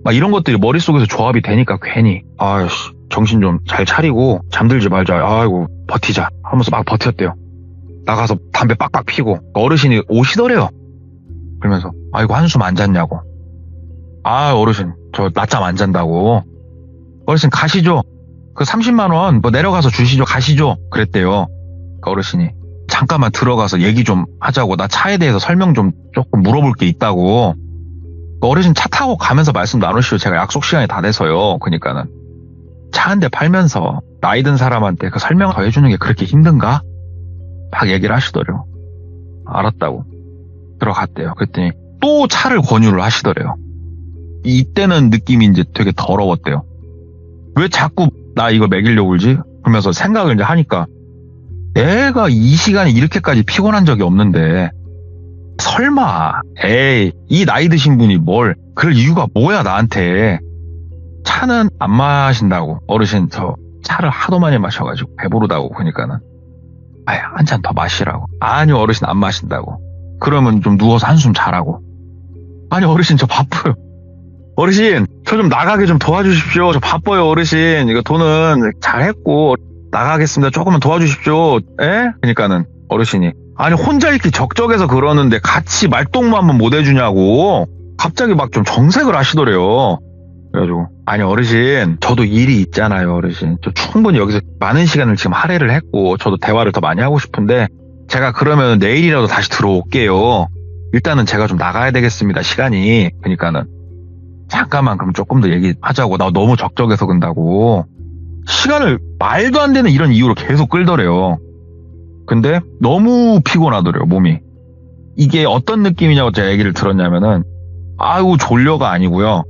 막 이런 것들이 머릿속에서 조합이 되니까 괜히 아이씨, 정신 좀 잘 차리고 잠들지 말자. 아이고 버티자 하면서 막 버텼대요. 나가서 담배 빡빡 피고 어르신이 오시더래요. 그러면서 아이고 한숨 안 잤냐고. 아 어르신 저 낮잠 안 잔다고. 어르신 가시죠. 그 30만 원 뭐 내려가서 주시죠. 가시죠. 그랬대요. 그 어르신이 잠깐만 들어가서 얘기 좀 하자고. 나 차에 대해서 설명 좀 조금 물어볼 게 있다고. 그 어르신 차 타고 가면서 말씀 나누시죠. 제가 약속 시간이 다 돼서요. 그러니까는 차 한 대 팔면서 나이 든 사람한테 그 설명 더 해주는 게 그렇게 힘든가? 막 얘기를 하시더래요. 알았다고 들어갔대요. 그랬더니 또 차를 권유를 하시더래요. 이때는 느낌이 이제 되게 더러웠대요. 왜 자꾸 나 이거 먹이려고 그러지? 그러면서 생각을 이제 하니까 내가 이 시간에 이렇게까지 피곤한 적이 없는데 설마 에이 이 나이 드신 분이 뭘 그럴 이유가 뭐야 나한테. 차는 안 마신다고. 어르신 저 차를 하도 많이 마셔가지고 배부르다고. 그러니까는 아유 한 잔 더 마시라고. 아니요 어르신 안 마신다고. 그러면 좀 누워서 한숨 자라고. 아니 어르신 저 바빠요. 어르신 저 좀 나가게 좀 도와주십시오. 저 바빠요 어르신. 이거 돈은 잘했고 나가겠습니다. 조금만 도와주십시오. 에? 그러니까는 어르신이 아니 혼자 이렇게 적적해서 그러는데 같이 말동무 한번 못 해주냐고. 갑자기 막 좀 정색을 하시더래요. 그래가지고 아니 어르신 저도 일이 있잖아요 어르신. 저 충분히 여기서 많은 시간을 지금 할애를 했고 저도 대화를 더 많이 하고 싶은데 제가 그러면 내일이라도 다시 들어올게요. 일단은 제가 좀 나가야 되겠습니다 시간이. 그러니까는 잠깐만 그럼 조금 더 얘기하자고. 나 너무 적적해서 근다고. 시간을 말도 안 되는 이런 이유로 계속 끌더래요. 근데 너무 피곤하더래요 몸이. 이게 어떤 느낌이냐고 제가 얘기를 들었냐면은 아이고 졸려가 아니고요.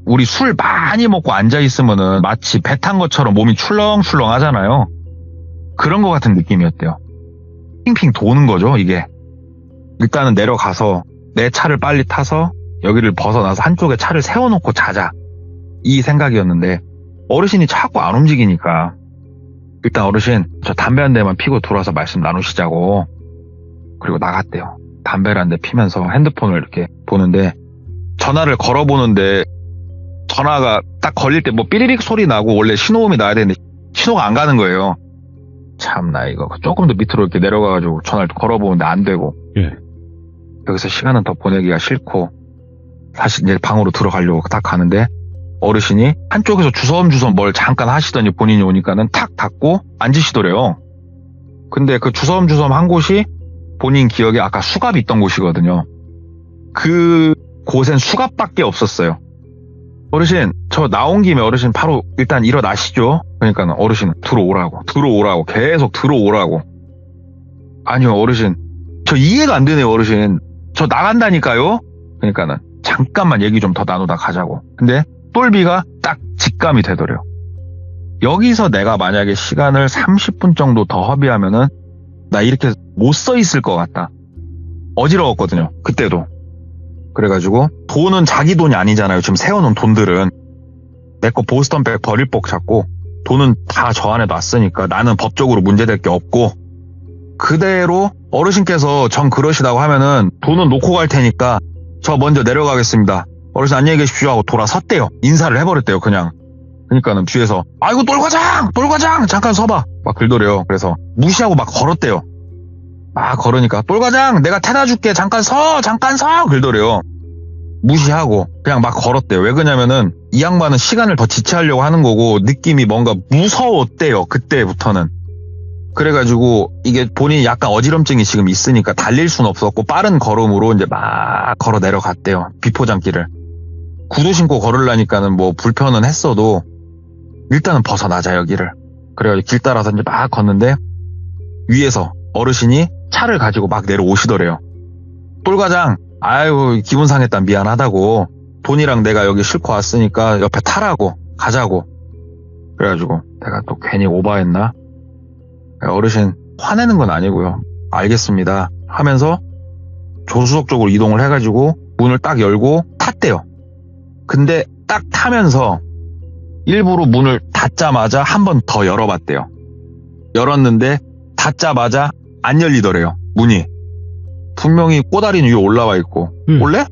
우리 술 많이 먹고 앉아있으면은 마치 배 탄 것처럼 몸이 출렁출렁 하잖아요. 그런 것 같은 느낌이었대요. 핑핑 도는 거죠 이게. 일단은 내려가서 내 차를 빨리 타서 여기를 벗어나서 한쪽에 차를 세워놓고 자자 이 생각이었는데 어르신이 자꾸 안 움직이니까 일단 어르신 저 담배 한 대만 피고 들어와서 말씀 나누시자고. 그리고 나갔대요. 담배를 한 대 피면서 핸드폰을 이렇게 보는데 전화를 걸어보는데 전화가 딱 걸릴 때 뭐 삐리릭 소리 나고 원래 신호음이 나야 되는데 신호가 안 가는 거예요. 참나 이거 조금 더 밑으로 이렇게 내려가가지고 전화를 걸어보는데 안 되고. 예. 여기서 시간은 더 보내기가 싫고 다시 이제 방으로 들어가려고 딱 가는데 어르신이 한쪽에서 주섬주섬 뭘 잠깐 하시더니 본인이 오니까는 탁 닫고 앉으시더래요. 근데 그 주섬주섬 한 곳이 본인 기억에 아까 수갑이 있던 곳이거든요. 그 곳엔 수갑밖에 없었어요. 어르신 저 나온 김에 어르신 바로 일단 일어나시죠. 그러니까 어르신 들어오라고 계속 들어오라고. 아니요 어르신 저 이해가 안 되네요 어르신. 저 나간다니까요. 그러니까는 잠깐만 얘기 좀 더 나누다 가자고. 근데 똘비가 딱 직감이 되더래요. 여기서 내가 만약에 시간을 30분 정도 더 허비하면은 나 이렇게 못 서 있을 것 같다. 어지러웠거든요 그때도. 그래가지고 돈은 자기 돈이 아니잖아요. 지금 세워놓은 돈들은 내 거 보스턴백 버릴 복 잡고 돈은 다 저 안에 놨으니까 나는 법적으로 문제될 게 없고 그대로 어르신께서 정 그러시다고 하면은 돈은 놓고 갈 테니까 저 먼저 내려가겠습니다. 어르신 안녕히 계십시오 하고 돌아섰대요. 인사를 해버렸대요 그냥. 그러니까는 뒤에서 아이고 똘과장 잠깐 서봐 막 그러더래요. 그래서 무시하고 막 걸었대요. 막 걸으니까 똘과장 내가 태다 줄게 잠깐 서 그러더래요. 무시하고 그냥 막 걸었대요. 왜 그러냐면은 이 양반은 시간을 더 지체하려고 하는 거고 느낌이 뭔가 무서웠대요 그때부터는. 그래가지고 이게 본인이 약간 어지럼증이 지금 있으니까 달릴 수는 없었고 빠른 걸음으로 이제 막 걸어 내려갔대요. 비포장길을. 구두 신고 걸으려니까는 뭐 불편은 했어도 일단은 벗어나자 여기를. 그래가지고 길 따라서 이제 막 걷는데 위에서 어르신이 차를 가지고 막 내려오시더래요. 똘과장, 아유 기분 상했다 미안하다고. 돈이랑 내가 여기 싣고 왔으니까 옆에 타라고 가자고. 그래가지고 내가 또 괜히 오바했나? 어르신 화내는 건 아니고요. 알겠습니다 하면서 조수석 쪽으로 이동을 해가지고 문을 딱 열고 탔대요. 근데 딱 타면서 일부러 문을 닫자마자 한 번 더 열어봤대요. 열었는데 닫자마자 안 열리더래요. 문이. 분명히 꼬다리는 위에 올라와 있고 원래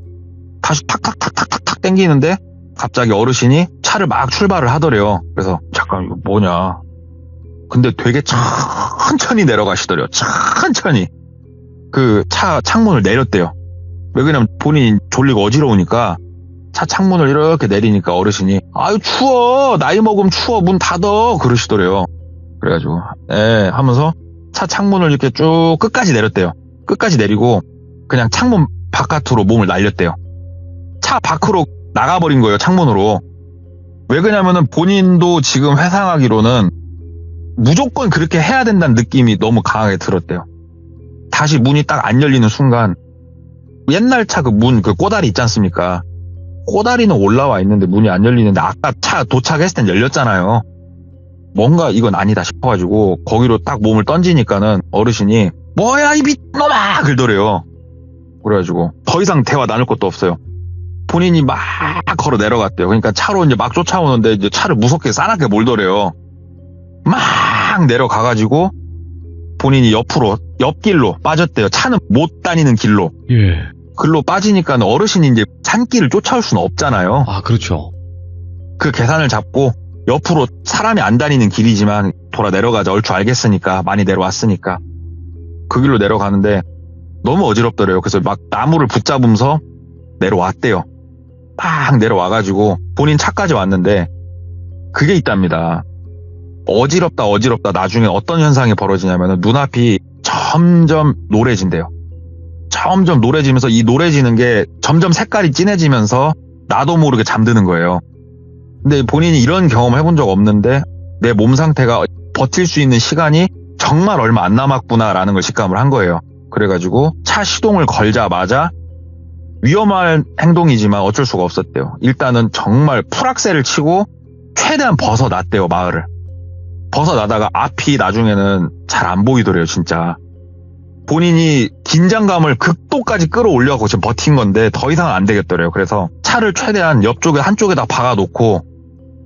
다시 탁탁탁탁탁탁 땡기는데 갑자기 어르신이 차를 막 출발을 하더래요. 그래서 잠깐 이거 뭐냐. 근데 되게 천천히 내려가시더래요. 천천히. 그 차 창문을 내렸대요. 왜 그러냐면 본인이 졸리고 어지러우니까 차 창문을 이렇게 내리니까 어르신이 아유 추워 나이 먹으면 추워 문 닫어 그러시더래요. 그래가지고 하면서 차 창문을 이렇게 쭉 끝까지 내렸대요. 끝까지 내리고 그냥 창문 바깥으로 몸을 날렸대요. 차 밖으로 나가버린 거예요. 창문으로. 왜 그러냐면은 본인도 지금 회상하기로는 무조건 그렇게 해야 된다는 느낌이 너무 강하게 들었대요. 다시 문이 딱 안 열리는 순간 옛날 차 그 문 그 꼬다리 있지 않습니까? 꼬다리는 올라와 있는데 문이 안 열리는데 아까 차 도착했을 땐 열렸잖아요. 뭔가 이건 아니다 싶어가지고 거기로 딱 몸을 던지니까는 어르신이 뭐야 이 미친놈아 그러더래요. 그래가지고 더 이상 대화 나눌 것도 없어요. 본인이 막 걸어 내려갔대요. 그러니까 차로 이제 막 쫓아오는데 이제 차를 무섭게 싸납게 몰더래요. 막 내려가가지고 본인이 옆길로 빠졌대요. 차는 못 다니는 길로. 예. 글로 빠지니까 어르신이 이제 산길을 쫓아올 수는 없잖아요. 아, 그렇죠. 그 계산을 잡고 옆으로 사람이 안 다니는 길이지만 돌아 내려가자. 얼추 알겠으니까 많이 내려왔으니까. 그 길로 내려가는데 너무 어지럽더래요. 그래서 막 나무를 붙잡으면서 내려왔대요. 막 내려와가지고 본인 차까지 왔는데 그게 있답니다. 어지럽다 나중에 어떤 현상이 벌어지냐면 눈앞이 점점 노래진대요. 점점 노래지면서 이 노래지는 게 점점 색깔이 진해지면서 나도 모르게 잠드는 거예요. 근데 본인이 이런 경험 해본 적 없는데 내 몸 상태가 버틸 수 있는 시간이 정말 얼마 안 남았구나라는 걸 직감을 한 거예요. 그래가지고 차 시동을 걸자마자 위험한 행동이지만 어쩔 수가 없었대요. 일단은 정말 풀악셀을 치고 최대한 벗어났대요. 마을을. 벗어나다가 앞이 나중에는 잘 안 보이더래요. 진짜. 본인이 긴장감을 극도까지 끌어올려고 지금 버틴 건데 더 이상은 안 되겠더래요. 그래서 차를 최대한 옆쪽에 한쪽에다 박아놓고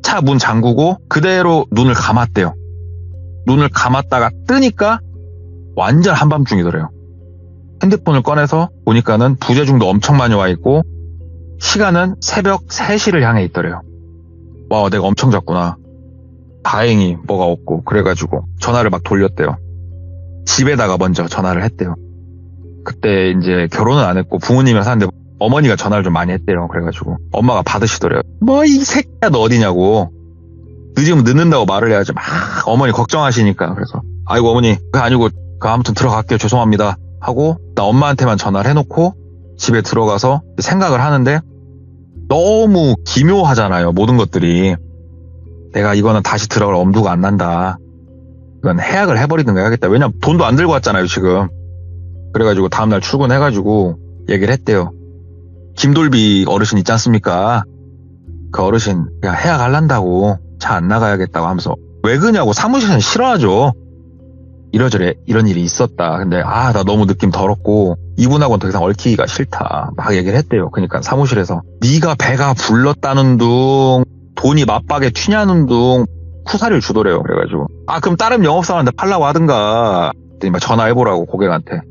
차 문 잠그고 그대로 눈을 감았대요. 눈을 감았다가 뜨니까 완전 한밤중이더래요. 핸드폰을 꺼내서 보니까는 부재중도 엄청 많이 와 있고 시간은 새벽 3시를 향해 있더래요. 와, 내가 엄청 잤구나. 다행히 뭐가 없고 그래가지고 전화를 막 돌렸대요. 집에다가 먼저 전화를 했대요. 그때 이제 결혼은 안 했고 부모님이랑 사는데 어머니가 전화를 좀 많이 했대요. 그래가지고 엄마가 받으시더래요. 뭐 이 새끼야 너 어디냐고. 늦으면 늦는다고 말을 해야지. 막 어머니 걱정하시니까. 그래서 아이고 어머니 그게 아니고 아무튼 들어갈게요. 죄송합니다 하고 나 엄마한테만 전화를 해놓고 집에 들어가서 생각을 하는데 너무 기묘하잖아요. 모든 것들이. 내가 이거는 다시 들어갈 엄두가 안 난다. 이건 해약을 해버리든가 해야겠다. 왜냐면 돈도 안 들고 왔잖아요 지금. 그래가지고 다음날 출근해가지고 얘기를 했대요. 김돌비 어르신 있지 않습니까? 그 어르신 야 해약하려고 차 안 나가야겠다고 하면서 왜 그냐고. 사무실은 싫어하죠. 이러저래 이런 일이 있었다. 근데 나 너무 느낌 더럽고 이분하고는 더 이상 얽히기가 싫다. 막 얘기를 했대요. 그러니까 사무실에서 네가 배가 불렀다는 둥 돈이 맞박에 튀냐는 둥 쿠사리를 주더래요. 그래가지고 그럼 다른 영업사원한테 팔라고 하든가. 그랬더니 막 전화해보라고 고객한테.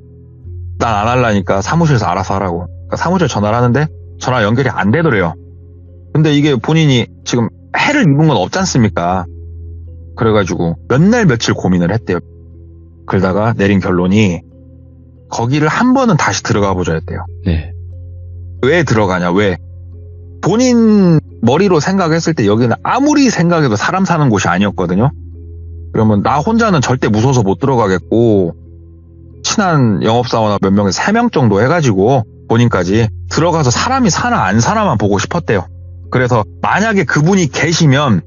난 안 하려니까 사무실에서 알아서 하라고. 그러니까 사무실 전화를 하는데 전화 연결이 안 되더래요. 근데 이게 본인이 지금 해를 입은 건 없지 않습니까? 그래가지고 몇 날 며칠 고민을 했대요. 그러다가 내린 결론이 거기를 한 번은 다시 들어가 보자 했대요. 네. 왜 들어가냐 왜. 본인 머리로 생각했을 때 여기는 아무리 생각해도 사람 사는 곳이 아니었거든요. 그러면 나 혼자는 절대 무서워서 못 들어가겠고 친한 영업사원과 몇 명에서 3명 정도 해가지고 본인까지 들어가서 사람이 사나 안 사나만 보고 싶었대요. 그래서 만약에 그분이 계시면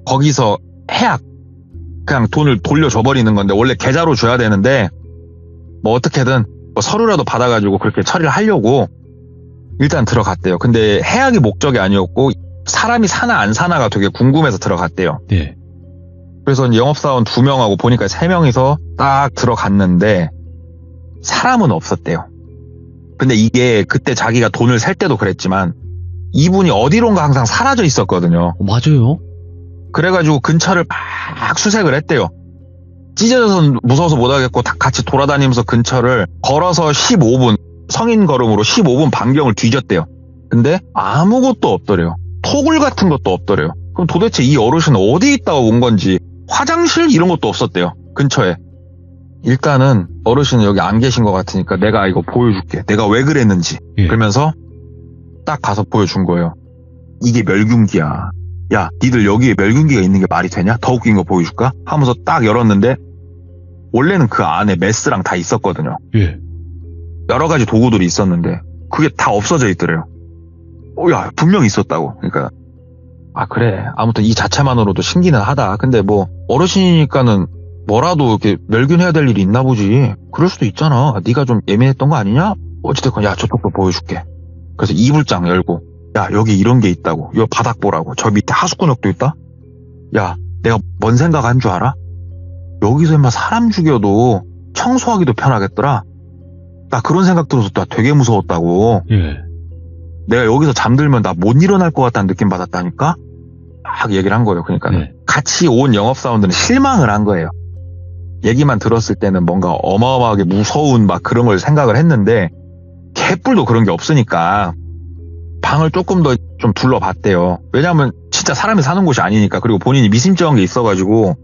거기서 해약 그냥 돈을 돌려줘버리는 건데 원래 계좌로 줘야 되는데 뭐 어떻게든 뭐 서류라도 받아가지고 그렇게 처리를 하려고 일단 들어갔대요. 근데 해약이 목적이 아니었고 사람이 사나 안 사나가 되게 궁금해서 들어갔대요. 네. 그래서 영업사원 2명하고 보니까 3명이서 딱 들어갔는데 사람은 없었대요. 근데 이게 그때 자기가 돈을 셀 때도 그랬지만 이분이 어디론가 항상 사라져 있었거든요. 맞아요. 그래가지고 근처를 막 수색을 했대요. 찢어져서 무서워서 못하겠고 다 같이 돌아다니면서 근처를 걸어서 15분 성인 걸음으로 15분 반경을 뒤졌대요. 근데 아무것도 없더래요. 토굴 같은 것도 없더래요. 그럼 도대체 이 어르신은 어디 있다가 온 건지 화장실 이런 것도 없었대요. 근처에. 일단은 어르신은 여기 안 계신 것 같으니까 내가 이거 보여줄게. 내가 왜 그랬는지. 예. 그러면서 딱 가서 보여준 거예요. 이게 멸균기야. 야, 니들 여기에 멸균기가 있는 게 말이 되냐? 더 웃긴 거 보여줄까? 하면서 딱 열었는데 원래는 그 안에 메스랑 다 있었거든요. 예. 여러 가지 도구들이 있었는데 그게 다 없어져 있더래요. 야, 분명히 있었다고. 그러니까 아 그래. 아무튼 이 자체만으로도 신기는 하다. 근데 뭐 어르신이니까는 뭐라도 이렇게 멸균해야 될 일이 있나 보지. 그럴 수도 있잖아. 네가 좀 예민했던 거 아니냐? 어찌됐건 야 저쪽도 보여줄게. 그래서 이불장 열고 야 여기 이런 게 있다고. 요 바닥 보라고. 저 밑에 하수구역도 있다. 야 내가 뭔 생각한 줄 알아? 여기서 인마 사람 죽여도 청소하기도 편하겠더라. 나 그런 생각 들어서 나 되게 무서웠다고. 예. 내가 여기서 잠들면 나 못 일어날 것 같다는 느낌 받았다니까? 막 얘기를 한 거예요. 그러니까 네. 같이 온 영업사원들은 실망을 한 거예요. 얘기만 들었을 때는 뭔가 어마어마하게 무서운 막 그런 걸 생각을 했는데 개뿔도 그런 게 없으니까 방을 조금 더 좀 둘러봤대요. 왜냐하면 진짜 사람이 사는 곳이 아니니까. 그리고 본인이 미심쩍은 게 있어가지고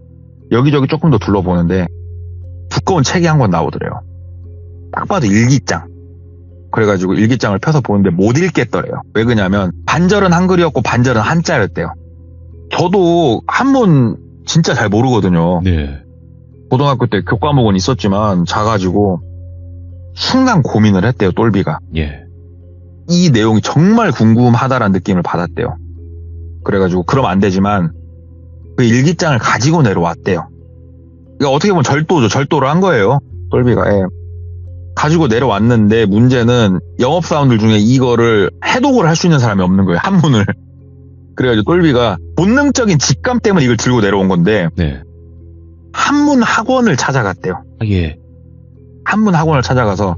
여기저기 조금 더 둘러보는데 두꺼운 책이 한 권 나오더래요. 딱 봐도 일기장. 그래가지고 일기장을 펴서 보는데 못 읽겠더래요. 왜 그러냐면 반절은 한글이었고 반절은 한자였대요. 저도 한문 진짜 잘 모르거든요. 네. 고등학교 때 교과목은 있었지만 작아지고 순간 고민을 했대요. 똘비가. 예. 이 내용이 정말 궁금하다라는 느낌을 받았대요. 그래가지고 그럼 안 되지만 그 일기장을 가지고 내려왔대요. 그러니까 어떻게 보면 절도죠. 절도를 한 거예요. 똘비가. 예. 가지고 내려왔는데 문제는 영업사원들 중에 이거를 해독을 할 수 있는 사람이 없는 거예요. 한문을. 그래가지고 똘비가 본능적인 직감 때문에 이걸 들고 내려온 건데 네. 한문 학원을 찾아갔대요. 아, 예. 한문 학원을 찾아가서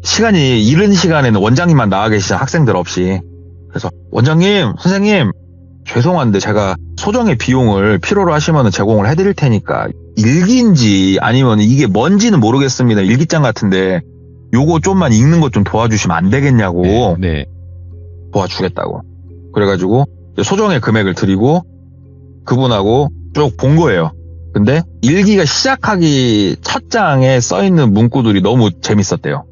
시간이 이른 시간에는 원장님만 나와 계시자 학생들 없이. 그래서 원장님, 선생님 죄송한데 제가 소정의 비용을 필요로 하시면 제공을 해드릴 테니까 일기인지 아니면 이게 뭔지는 모르겠습니다. 일기장 같은데 요거 좀만 읽는 것 좀 도와주시면 안 되겠냐고. 네. 도와주겠다고. 그래가지고 소정의 금액을 드리고 그분하고 쭉 본 거예요. 근데 일기가 시작하기 첫 장에 써있는 문구들이 너무 재밌었대요.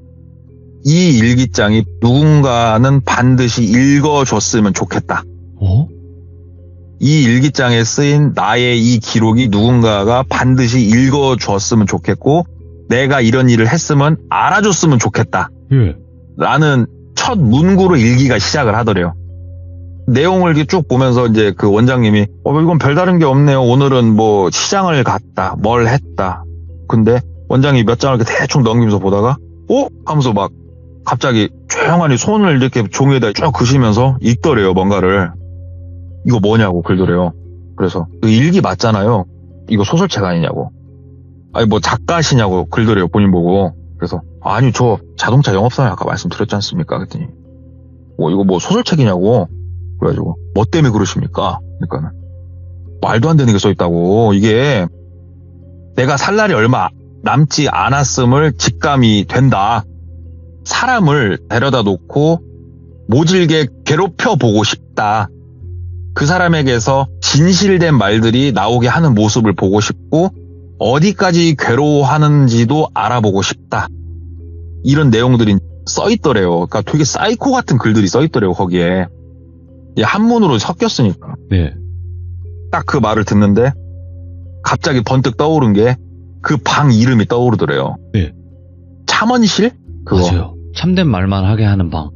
이 일기장이 누군가는 반드시 읽어줬으면 좋겠다. 어? 이 일기장에 쓰인 나의 이 기록이 누군가가 반드시 읽어줬으면 좋겠고 내가 이런 일을 했으면 알아줬으면 좋겠다. 예. 라는 첫 문구로 일기가 시작을 하더래요. 내용을 이렇게 쭉 보면서 이제 그 원장님이 이건 별다른 게 없네요. 오늘은 뭐 시장을 갔다. 뭘 했다. 근데 원장이 몇 장을 이렇게 대충 넘기면서 보다가 하면서 막 갑자기 조용하니 손을 이렇게 종이에다 쭉 그시면서 읽더래요. 뭔가를. 이거 뭐냐고 글더래요. 그래서 일기 맞잖아요. 이거 소설책 아니냐고. 아니 뭐 작가시냐고 글더래요. 본인 보고. 그래서 아니 저 자동차 영업사원 아까 말씀드렸지 않습니까? 그랬더니 이거 뭐 소설책이냐고. 그래가지고 뭐 때문에 그러십니까? 그러니까는 말도 안 되는 게 써있다고. 이게 내가 살 날이 얼마 남지 않았음을 직감이 된다. 사람을 데려다 놓고 모질게 괴롭혀 보고 싶다. 그 사람에게서 진실된 말들이 나오게 하는 모습을 보고 싶고 어디까지 괴로워하는지도 알아보고 싶다. 이런 내용들이 써있더래요. 그러니까 되게 사이코 같은 글들이 써있더래요. 거기에. 한문으로 섞였으니까. 네. 딱 그 말을 듣는데 갑자기 번뜩 떠오른 게 그 방 이름이 떠오르더래요. 네. 참원실? 그거. 맞아요. 참된 말만 하게 하는 방.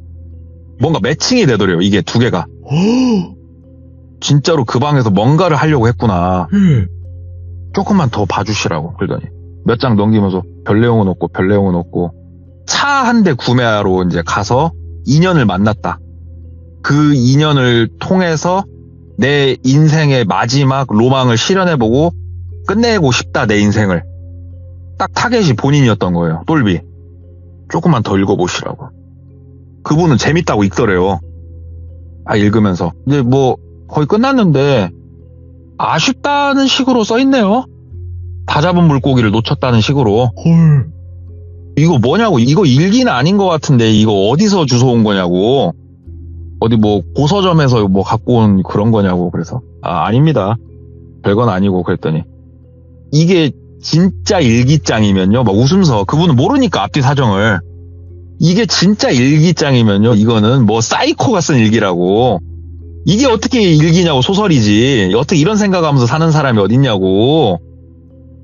뭔가 매칭이 되더래요. 이게 두 개가. 진짜로 그 방에서 뭔가를 하려고 했구나. 조금만 더 봐주시라고 그러더니 몇 장 넘기면서 별 내용은 없고 별 내용은 없고 차 한 대 구매하러 이제 가서 인연을 만났다. 그 인연을 통해서 내 인생의 마지막 로망을 실현해보고 끝내고 싶다 내 인생을. 딱 타겟이 본인이었던 거예요. 똘비. 조금만 더 읽어보시라고. 그분은 재밌다고 읽더래요. 읽으면서. 이제 뭐 거의 끝났는데 아쉽다는 식으로 써있네요. 다 잡은 물고기를 놓쳤다는 식으로. 헐. 이거 뭐냐고. 이거 일기는 아닌 것 같은데 이거 어디서 주워온 거냐고. 어디 뭐 고서점에서 뭐 갖고 온 그런 거냐고. 그래서 아닙니다. 별건 아니고 그랬더니 이게 진짜 일기장이면요. 막 웃으면서 그분은 모르니까 앞뒤 사정을. 이게 진짜 일기장이면요. 이거는 뭐 사이코가 쓴 일기라고. 이게 어떻게 일기냐고. 소설이지. 어떻게 이런 생각하면서 사는 사람이 어딨냐고.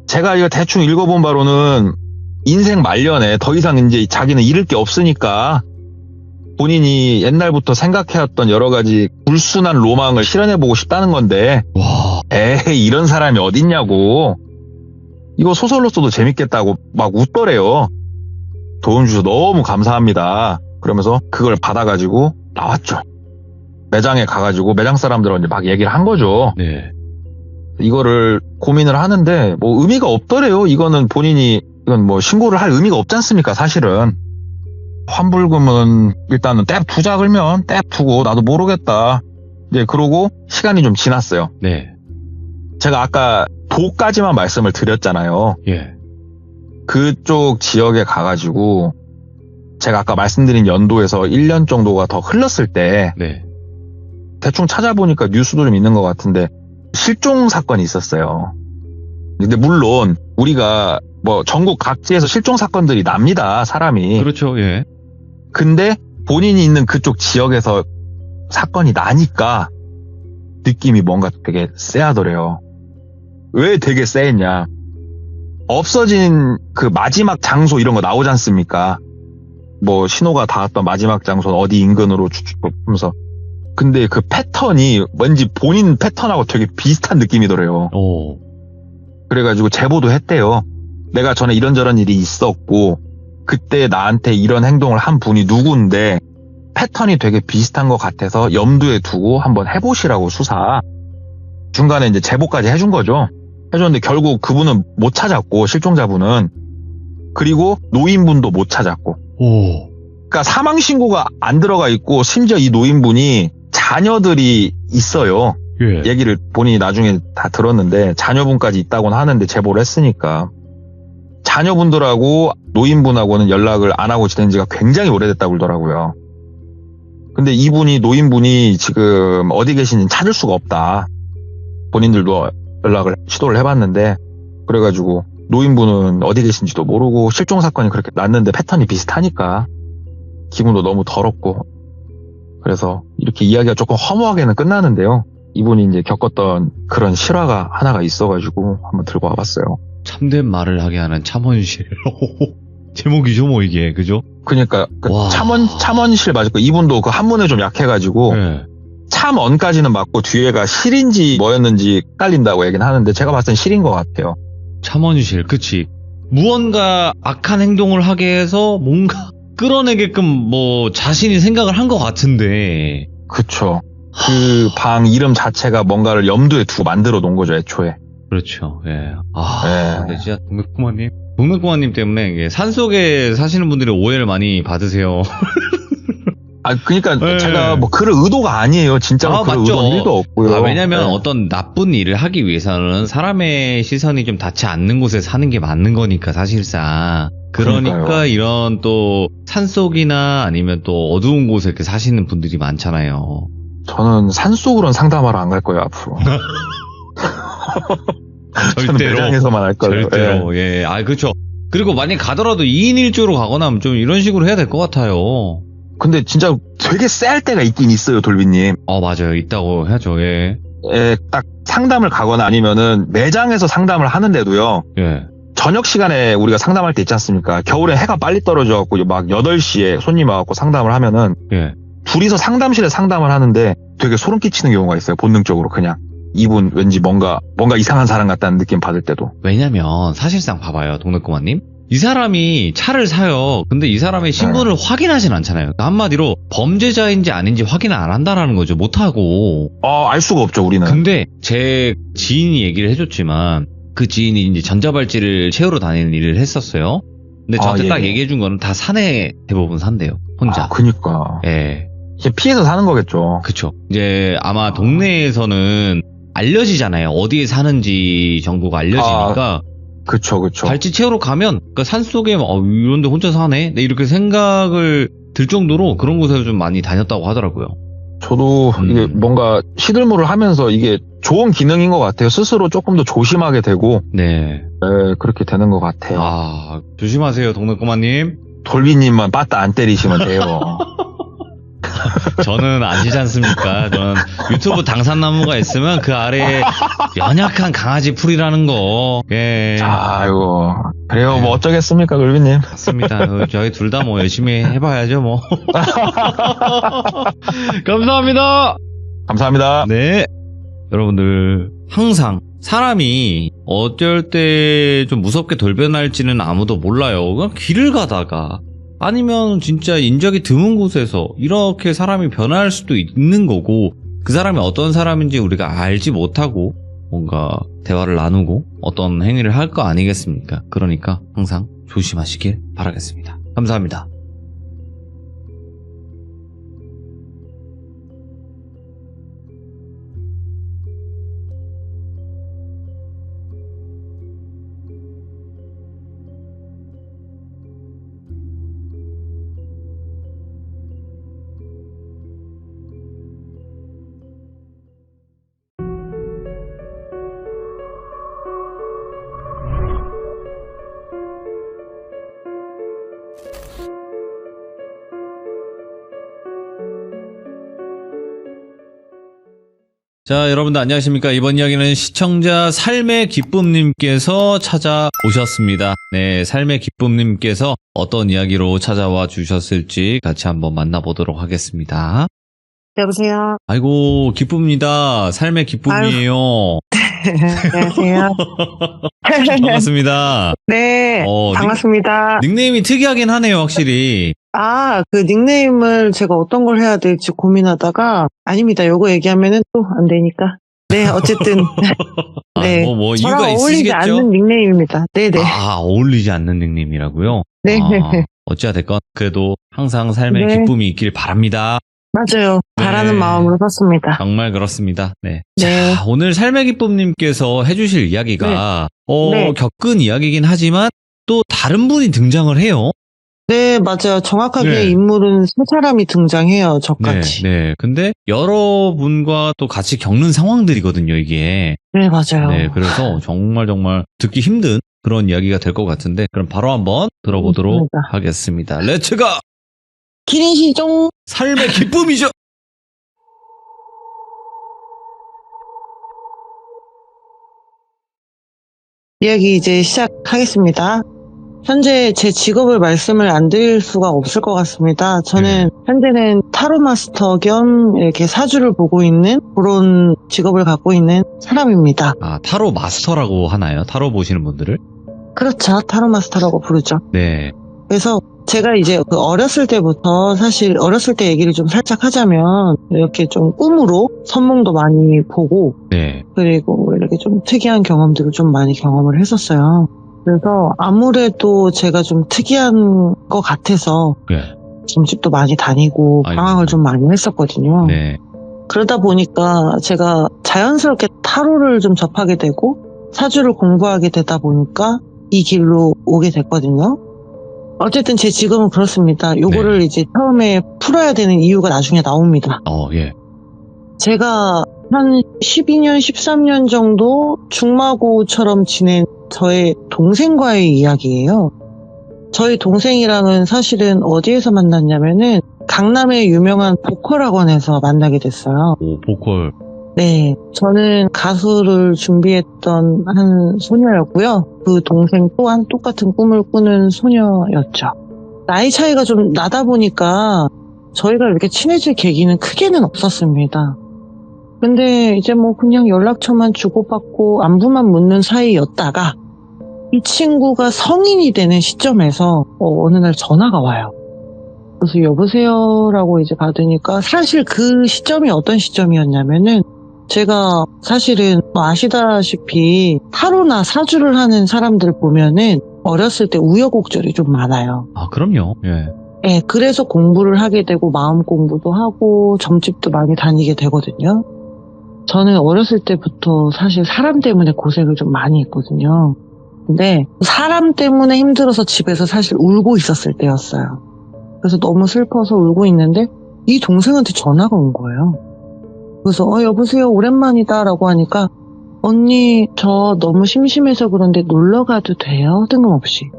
제가 이거 대충 읽어본 바로는 인생 말년에 더 이상 이제 자기는 잃을 게 없으니까 본인이 옛날부터 생각해왔던 여러 가지 불순한 로망을 실현해보고 싶다는 건데 와. 에이 이런 사람이 어딨냐고. 이거 소설로 써도 재밌겠다고 막 웃더래요. 도움 주셔서 너무 감사합니다. 그러면서 그걸 받아가지고 나왔죠. 매장에 가가지고 매장 사람들하고 이제 막 얘기를 한 거죠. 네. 이거를 고민을 하는데 뭐 의미가 없더래요. 이건 뭐 신고를 할 의미가 없지 않습니까? 사실은. 환불금은 일단은 떼 두자 그러면 떼 두고 나도 모르겠다. 이제 그러고 시간이 좀 지났어요. 네. 제가 아까 도까지만 말씀을 드렸잖아요. 예. 그쪽 지역에 가가지고 제가 아까 말씀드린 연도에서 1년 정도가 더 흘렀을 때 네. 대충 찾아보니까 뉴스도 좀 있는 것 같은데 실종 사건이 있었어요. 근데 물론 우리가 뭐 전국 각지에서 실종 사건들이 납니다. 사람이. 그렇죠. 예. 근데 본인이 있는 그쪽 지역에서 사건이 나니까 느낌이 뭔가 되게 쎄하더래요. 왜 되게 쎄했냐. 없어진 그 마지막 장소 이런 거 나오지 않습니까? 뭐 신호가 닿았던 마지막 장소는 어디 인근으로 하면서. 근데 그 패턴이 왠지 본인 패턴하고 되게 비슷한 느낌이더래요. 오. 그래가지고 제보도 했대요. 내가 전에 이런저런 일이 있었고 그때 나한테 이런 행동을 한 분이 누군데 패턴이 되게 비슷한 것 같아서 염두에 두고 한번 해보시라고 수사. 중간에 이제 제보까지 해준 거죠. 해줬는데 결국 그분은 못 찾았고 실종자분은. 그리고 노인분도 못 찾았고. 오. 그러니까 사망신고가 안 들어가 있고 심지어 이 노인분이 자녀들이 있어요. 예. 얘기를 본인이 나중에 다 들었는데 자녀분까지 있다고는 하는데 제보를 했으니까 자녀분들하고 노인분하고는 연락을 안 하고 지낸 지가 굉장히 오래됐다고 그러더라고요. 근데 노인분이 지금 어디 계신지 찾을 수가 없다. 본인들도 연락을 시도를 해봤는데 그래가지고 노인분은 어디 계신지도 모르고 실종 사건이 그렇게 났는데 패턴이 비슷하니까 기분도 너무 더럽고 그래서 이렇게 이야기가 조금 허무하게는 끝나는데요. 이분이 이제 겪었던 그런 실화가 하나가 있어가지고 한번 들고 와봤어요. 참된 말을 하게 하는 참원실. 제목이죠, 뭐 이게, 그죠? 그러니까 그 와. 참원실 맞을 거. 이분도 그 한문에 좀 약해가지고 네. 참언까지는 맞고 뒤에가 실인지 뭐였는지 헷갈린다고 얘기는 하는데 제가 봤을 땐 실인 것 같아요. 참원실, 그치. 무언가 악한 행동을 하게 해서 뭔가 끌어내게끔 뭐 자신이 생각을 한 것 같은데. 그쵸. 그 방 이름 자체가 뭔가를 염두에 두고 만들어 놓은 거죠, 애초에. 그렇죠, 예. 네. 근데 진짜 동맥구마님 때문에 이게 산속에 사시는 분들이 오해를 많이 받으세요. 그러니까 네. 제가 뭐 그럴 의도가 아니에요. 진짜로 그럴 맞죠. 의도는 1도 없고요. 왜냐면 네. 어떤 나쁜 일을 하기 위해서는 사람의 시선이 좀 닿지 않는 곳에 사는 게 맞는 거니까 사실상. 그러니까 그러니까요. 이런 또 산속이나 아니면 또 어두운 곳에 이렇게 사시는 분들이 많잖아요. 저는 산속으로는 상담하러 안 갈 거예요, 앞으로. 저는 매장에서만 할 거예요. 절대로. 예. 그렇죠. 그리고 만약 가더라도 2인 1조로 가거나 하면 좀 이런 식으로 해야 될 것 같아요. 근데 진짜 되게 쎄할 때가 있긴 있어요, 돌비님. 맞아요. 있다고 하죠. 예. 딱 상담을 가거나 아니면은 매장에서 상담을 하는데도요. 예. 저녁 시간에 우리가 상담할 때 있지 않습니까? 겨울에 해가 빨리 떨어져갖고 막 8시에 손님 와갖고 상담을 하면은 예. 둘이서 상담실에 상담을 하는데 되게 소름 끼치는 경우가 있어요. 본능적으로 그냥. 이분 왠지 뭔가 이상한 사람 같다는 느낌 받을 때도. 왜냐면 사실상 봐봐요, 동네꼬마님. 이 사람이 차를 사요. 근데 이 사람의 신분을 확인하진 않잖아요. 그러니까 한마디로 범죄자인지 아닌지 확인을 안 한다라는 거죠. 못하고. 알 수가 없죠, 우리는. 근데 제 지인이 얘기를 해줬지만 그 지인이 이제 전자발찌를 채우러 다니는 일을 했었어요. 근데 저한테 예. 딱 얘기해준 거는 다 산에 대부분 산대요. 혼자. 그니까. 예. 이제 피해서 사는 거겠죠. 그쵸. 이제 아마 동네에서는 알려지잖아요. 어디에 사는지 정보가 알려지니까. 그쵸. 발찌 채우러 가면 그 산속에 이런데 혼자 사네? 네, 이렇게 생각을 들 정도로 그런 곳에 좀 많이 다녔다고 하더라고요. 저도 이게 뭔가 시들물을 하면서 이게 좋은 기능인 것 같아요. 스스로 조금 더 조심하게 되고. 네. 네, 그렇게 되는 것 같아요. 조심하세요, 동네꼬마님. 돌비님만 빠따 안 때리시면 돼요. 저는 아시지 않습니까? 저는 유튜브 당산나무가 있으면 그 아래에 연약한 강아지 풀이라는 거. 예. 아이고. 그래요, 네. 뭐 어쩌겠습니까, 돌비님. 맞습니다. 저희 둘 다 뭐 열심히 해봐야죠, 뭐. 감사합니다. 감사합니다. 네. 여러분들, 항상 사람이 어쩔 때 좀 무섭게 돌변할지는 아무도 몰라요. 그냥 길을 가다가 아니면 진짜 인적이 드문 곳에서 이렇게 사람이 변할 수도 있는 거고, 그 사람이 어떤 사람인지 우리가 알지 못하고 뭔가 대화를 나누고 어떤 행위를 할 거 아니겠습니까? 그러니까 항상 조심하시길 바라겠습니다. 감사합니다. 자, 여러분들 안녕하십니까? 이번 이야기는 시청자 삶의 기쁨님께서 찾아오셨습니다. 네, 삶의 기쁨님께서 어떤 이야기로 찾아와 주셨을지 같이 한번 만나보도록 하겠습니다. 여보세요. 아이고, 기쁩니다. 삶의 기쁨이에요. 안녕하세요. 반갑습니다. 네, 반갑습니다. 닉네임이 특이하긴 하네요, 확실히. 그 닉네임을 제가 어떤 걸 해야 될지 고민하다가, 아닙니다. 요거 얘기하면은 또 안 되니까. 네, 어쨌든. 네. 이유가 저랑 어울리지 있으시겠죠? 않는 닉네임입니다. 네네. 어울리지 않는 닉네임이라고요? 네. 어찌됐건, 그래도 항상 삶의 네. 기쁨이 있길 바랍니다. 맞아요. 바라는 마음으로 샀습니다. 정말 그렇습니다. 네. 네. 자, 오늘 삶의 기쁨님께서 해주실 이야기가, 네. 겪은 이야기긴 하지만, 또 다른 분이 등장을 해요. 네, 맞아요. 정확하게 네. 인물은 세 사람이 등장해요. 저같이. 네. 근데 여러분과 또 같이 겪는 상황들이거든요, 이게. 네, 맞아요. 네. 그래서 정말 듣기 힘든 그런 이야기가 될 것 같은데, 그럼 바로 한번 들어보도록 하겠습니다. 렛츠가! 기린 시종. 삶의 기쁨이죠! 이야기 이제 시작하겠습니다. 현재 제 직업을 말씀을 안 드릴 수가 없을 것 같습니다. 저는 현재는 타로 마스터 겸 이렇게 사주를 보고 있는 그런 직업을 갖고 있는 사람입니다. 타로 마스터라고 하나요? 타로 보시는 분들을? 그렇죠. 타로 마스터라고 부르죠. 네. 그래서 제가 이제 어렸을 때부터 사실 어렸을 때 얘기를 좀 살짝 하자면 이렇게 좀 꿈으로 선몽도 많이 보고 네. 그리고 이렇게 좀 특이한 경험들을 좀 많이 경험을 했었어요. 그래서 아무래도 제가 좀 특이한 것 같아서 점집도 많이 다니고 방황을 좀 많이 했었거든요. 네. 그러다 보니까 제가 자연스럽게 타로를 좀 접하게 되고 사주를 공부하게 되다 보니까 이 길로 오게 됐거든요. 어쨌든 제 직업은 그렇습니다. 요거를 이제 처음에 풀어야 되는 이유가 나중에 나옵니다. 예. 제가 한 12년, 13년 정도 중마고처럼 지낸 저의 동생과의 이야기예요. 저희 동생이랑은 사실은 어디에서 만났냐면은 강남의 유명한 보컬 학원에서 만나게 됐어요. 보컬. 네, 저는 가수를 준비했던 한 소녀였고요. 그 동생 또한 똑같은 꿈을 꾸는 소녀였죠. 나이 차이가 좀 나다 보니까 저희가 이렇게 친해질 계기는 크게는 없었습니다. 근데 이제 뭐 그냥 연락처만 주고받고 안부만 묻는 사이였다가 이 친구가 성인이 되는 시점에서 어느 날 전화가 와요. 그래서 여보세요라고 이제 받으니까 사실 그 시점이 어떤 시점이었냐면은 제가 사실은 아시다시피 타로나 사주를 하는 사람들 보면은 어렸을 때 우여곡절이 좀 많아요. 아, 그럼요. 예. 네, 그래서 공부를 하게 되고 마음 공부도 하고 점집도 많이 다니게 되거든요. 저는 어렸을 때부터 사실 사람 때문에 고생을 좀 많이 했거든요. 근데 사람 때문에 힘들어서 집에서 사실 울고 있었을 때였어요. 그래서 너무 슬퍼서 울고 있는데 이 동생한테 전화가 온 거예요. 그래서 여보세요 오랜만이다 라고 하니까 언니 저 너무 심심해서 그런데 놀러 가도 돼요? 뜬금없이.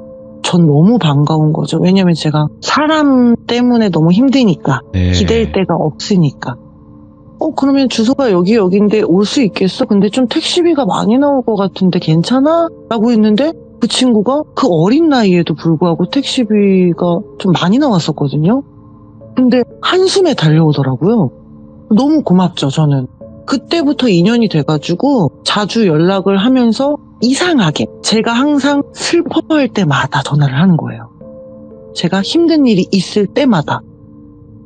전 너무 반가운 거죠. 왜냐면 제가 사람 때문에 너무 힘드니까 네. 기댈 데가 없으니까. 그러면 주소가 여기인데 올 수 있겠어? 근데 좀 택시비가 많이 나올 것 같은데 괜찮아? 라고 했는데 그 친구가 그 어린 나이에도 불구하고 택시비가 좀 많이 나왔었거든요. 근데 한숨에 달려오더라고요. 너무 고맙죠, 저는. 그때부터 인연이 돼가지고 자주 연락을 하면서 이상하게 제가 항상 슬퍼할 때마다 전화를 하는 거예요. 제가 힘든 일이 있을 때마다.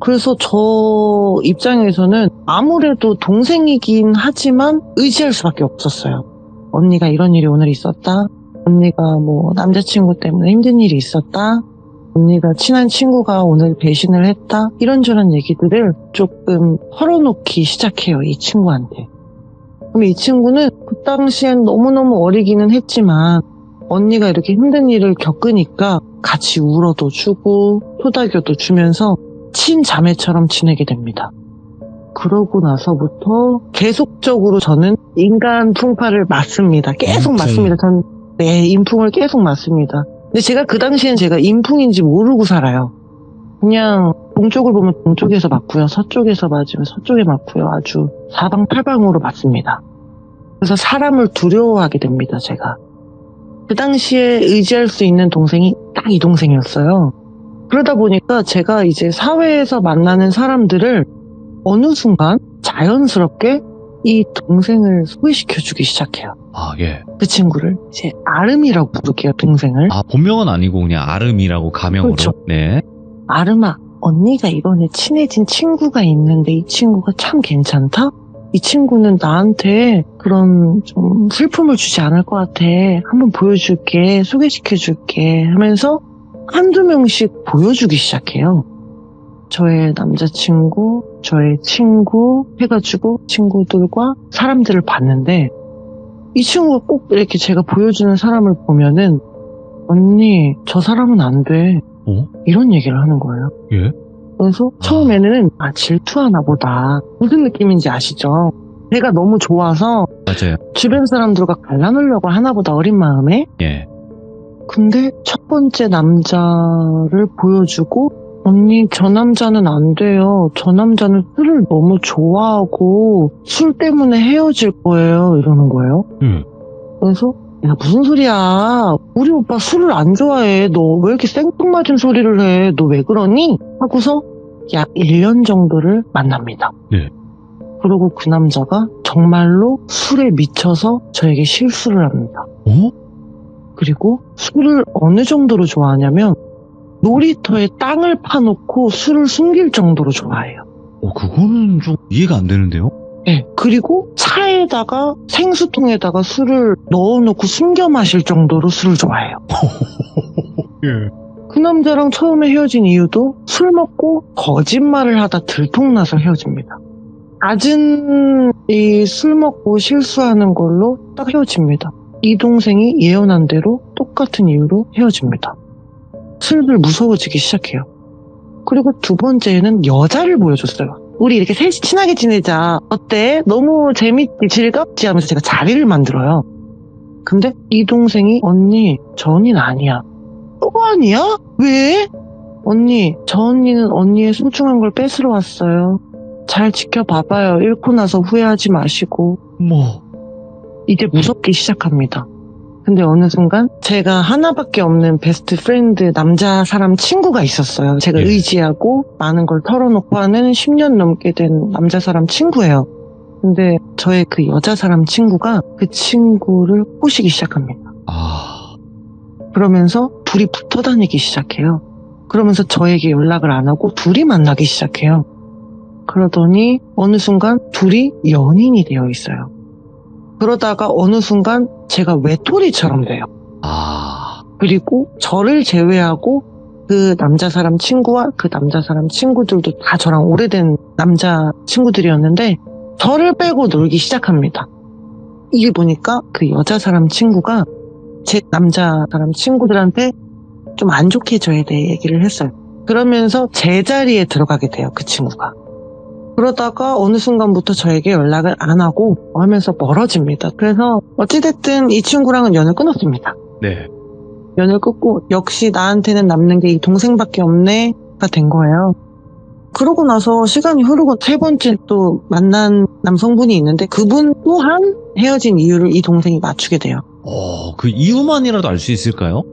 그래서 저 입장에서는 아무래도 동생이긴 하지만 의지할 수밖에 없었어요. 언니가 이런 일이 오늘 있었다. 언니가 뭐 남자친구 때문에 힘든 일이 있었다. 언니가 친한 친구가 오늘 배신을 했다. 이런저런 얘기들을 조금 털어놓기 시작해요, 이 친구한테. 그럼 이 친구는 그 당시엔 너무너무 어리기는 했지만 언니가 이렇게 힘든 일을 겪으니까 같이 울어도 주고 토닥여도 주면서 친자매처럼 지내게 됩니다. 그러고 나서부터 계속적으로 저는 인간 풍파를 맞습니다. 계속 인풍. 맞습니다. 네, 인풍을 계속 맞습니다. 근데 제가 그 당시엔 제가 인풍인지 모르고 살아요. 그냥 동쪽을 보면 동쪽에서 맞고요. 서쪽에서 맞으면 서쪽에 맞고요. 아주 사방팔방으로 맞습니다. 그래서 사람을 두려워하게 됩니다, 제가. 그 당시에 의지할 수 있는 동생이 딱 이 동생이었어요. 그러다 보니까 제가 이제 사회에서 만나는 사람들을 어느 순간 자연스럽게 이 동생을 소개시켜주기 시작해요. 아, 예. 그 친구를 이제 아름이라고 부를게요, 동생을. 아, 본명은 아니고 그냥 아름이라고 가명으로. 그렇죠. 네. 아름아, 언니가 이번에 친해진 친구가 있는데 이 친구가 참 괜찮다? 이 친구는 나한테 그런 좀 슬픔을 주지 않을 것 같아. 한번 보여줄게, 소개시켜줄게 하면서 한두 명씩 보여주기 시작해요. 저의 남자친구, 저의 친구 해가지고 친구들과 사람들을 봤는데 이 친구가 꼭 이렇게 제가 보여주는 사람을 보면은 언니, 저 사람은 안 돼. 이런 얘기를 하는 거예요. 예? 그래서 처음에는 질투하나 보다. 무슨 느낌인지 아시죠? 제가 너무 좋아서 맞아요. 주변 사람들과 갈라놓으려고 하나 보다, 어린 마음에. 예. 근데 첫 번째 남자를 보여주고 언니, 저 남자는 안 돼요. 저 남자는 술을 너무 좋아하고 술 때문에 헤어질 거예요. 이러는 거예요. 그래서 야, 무슨 소리야. 우리 오빠 술을 안 좋아해. 너 왜 이렇게 생뚱맞은 소리를 해. 너 왜 그러니? 하고서 약 1년 정도를 만납니다. 네. 그리고 그 남자가 정말로 술에 미쳐서 저에게 실수를 합니다. 그리고 술을 어느 정도로 좋아하냐면 놀이터에 땅을 파놓고 술을 숨길 정도로 좋아해요. 그거는 좀 이해가 안 되는데요? 네. 그리고 차에다가 생수통에다가 술을 넣어놓고 숨겨 마실 정도로 술을 좋아해요. 예. 그 남자랑 처음에 헤어진 이유도 술 먹고 거짓말을 하다 들통나서 헤어집니다. 낮은 이 술 먹고 실수하는 걸로 딱 헤어집니다. 이 동생이 예언한 대로 똑같은 이유로 헤어집니다. 슬슬 무서워지기 시작해요. 그리고 두 번째는 여자를 보여줬어요. 우리 이렇게 셋이 친하게 지내자. 어때? 너무 재밌지? 즐겁지? 하면서 제가 자리를 만들어요. 근데 이 동생이 언니, 저 언니는 아니야. 또 아니야? 왜? 언니, 저 언니는 언니의 소중한 걸 뺏으러 왔어요. 잘 지켜봐봐요. 잃고 나서 후회하지 마시고. 뭐. 이제 무섭기 시작합니다. 근데 어느 순간 제가 하나밖에 없는 베스트 프렌드 남자 사람 친구가 있었어요. 제가 예. 의지하고 많은 걸 털어놓고 하는 10년 넘게 된 남자 사람 친구예요. 근데 저의 그 여자 사람 친구가 그 친구를 꼬시기 시작합니다. 아. 그러면서 둘이 붙어 다니기 시작해요. 그러면서 저에게 연락을 안 하고 둘이 만나기 시작해요. 그러더니 어느 순간 둘이 연인이 되어 있어요. 그러다가 어느 순간 제가 외톨이처럼 돼요. 아. 그리고 저를 제외하고 그 남자 사람 친구와 그 남자 사람 친구들도 다 저랑 오래된 남자 친구들이었는데 저를 빼고 놀기 시작합니다. 이게 보니까 그 여자 사람 친구가 제 남자 사람 친구들한테 좀 안 좋게 저에 대해 얘기를 했어요. 그러면서 제 자리에 들어가게 돼요, 그 친구가. 그러다가 어느 순간부터 저에게 연락을 안 하고 하면서 멀어집니다. 그래서 어찌됐든 이 친구랑은 연을 끊었습니다. 네. 연을 끊고 역시 나한테는 남는 게 이 동생밖에 없네가 된 거예요. 그러고 나서 시간이 흐르고 세 번째 또 만난 남성분이 있는데 그분 또한 헤어진 이유를 이 동생이 맞추게 돼요. 그 이유만이라도 알 수 있을까요?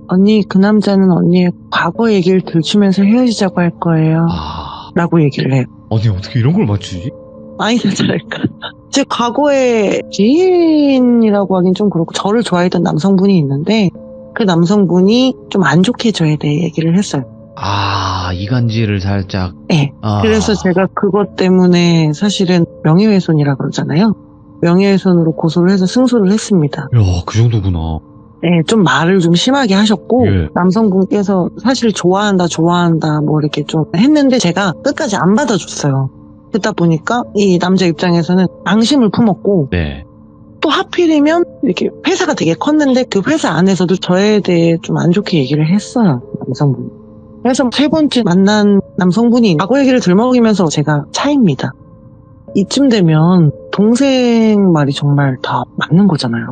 언니, 그 남자는 언니의 과거 얘기를 들추면서 헤어지자고 할 거예요. 아. 라고 얘기를 해요. 아니, 어떻게 이런 걸 맞추지? 아니, 잘할까? 제 과거에 지인이라고 하긴 좀 그렇고 저를 좋아했던 남성분이 있는데 그 남성분이 좀 안 좋게 저에 대해 얘기를 했어요. 아, 이간질을 살짝. 네. 아. 그래서 제가 그것 때문에 사실은 명예훼손이라 그러잖아요. 명예훼손으로 고소를 해서 승소를 했습니다. 야, 그 정도구나. 네, 좀 말을 좀 심하게 하셨고 예. 남성분께서 사실 좋아한다 뭐 이렇게 좀 했는데 제가 끝까지 안 받아줬어요. 그러다 보니까 이 남자 입장에서는 앙심을 품었고 네. 또 하필이면 이렇게 회사가 되게 컸는데 그 회사 안에서도 저에 대해 좀 안 좋게 얘기를 했어요, 남성분이. 그래서 세 번째 만난 남성분이 과거 얘기를 들먹이면서 제가 차입니다. 이쯤 되면 동생 말이 정말 다 맞는 거잖아요.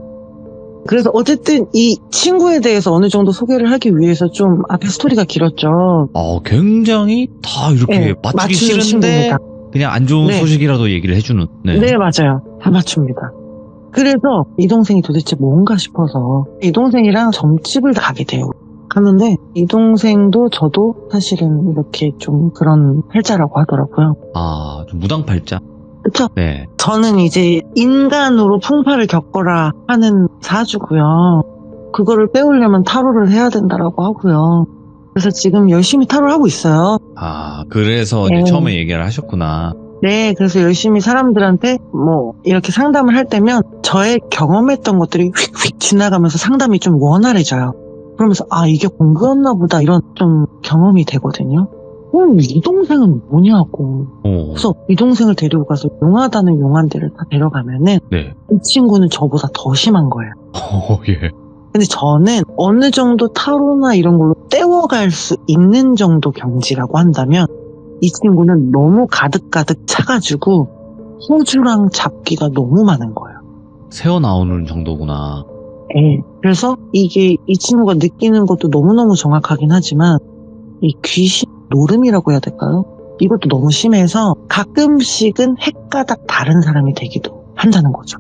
그래서 어쨌든 이 친구에 대해서 어느 정도 소개를 하기 위해서 좀 앞에 스토리가 길었죠. 굉장히 다 이렇게 네, 맞추기 맞추는 싫은데 친구입니다. 그냥 안 좋은 네. 소식이라도 얘기를 해주는. 네. 네, 맞아요. 다 맞춥니다. 그래서 이 동생이 도대체 뭔가 싶어서 이 동생이랑 점집을 가게 돼요. 가는데 이 동생도 저도 사실은 이렇게 좀 그런 팔자라고 하더라고요. 좀 무당팔자. 그쵸? 네. 저는 이제 인간으로 풍파를 겪어라 하는 사주고요. 그거를 빼오려면 타로를 해야 된다라고 하고요. 그래서 지금 열심히 타로를 하고 있어요. 그래서 이제 네. 처음에 얘기를 하셨구나. 네, 그래서 열심히 사람들한테 뭐 이렇게 상담을 할 때면 저의 경험했던 것들이 휙휙 지나가면서 상담이 좀 원활해져요. 그러면서 이게 공부였나 보다 이런 좀 경험이 되거든요. 이 동생은 뭐냐고. 그래서 이 동생을 데리고 가서 용하다는 용한 데를 다 데려가면은 네. 이 친구는 저보다 더 심한 거예요. 예. 근데 저는 어느 정도 타로나 이런 걸로 떼워갈 수 있는 정도 경지라고 한다면 이 친구는 너무 가득가득 차가지고 호주랑 잡기가 너무 많은 거예요. 새어 나오는 정도구나. 네. 그래서 이게 이 친구가 느끼는 것도 너무너무 정확하긴 하지만 이 귀신 노름이라고 해야 될까요? 이것도 너무 심해서 가끔씩은 헷가닥 다른 사람이 되기도 한다는 거죠.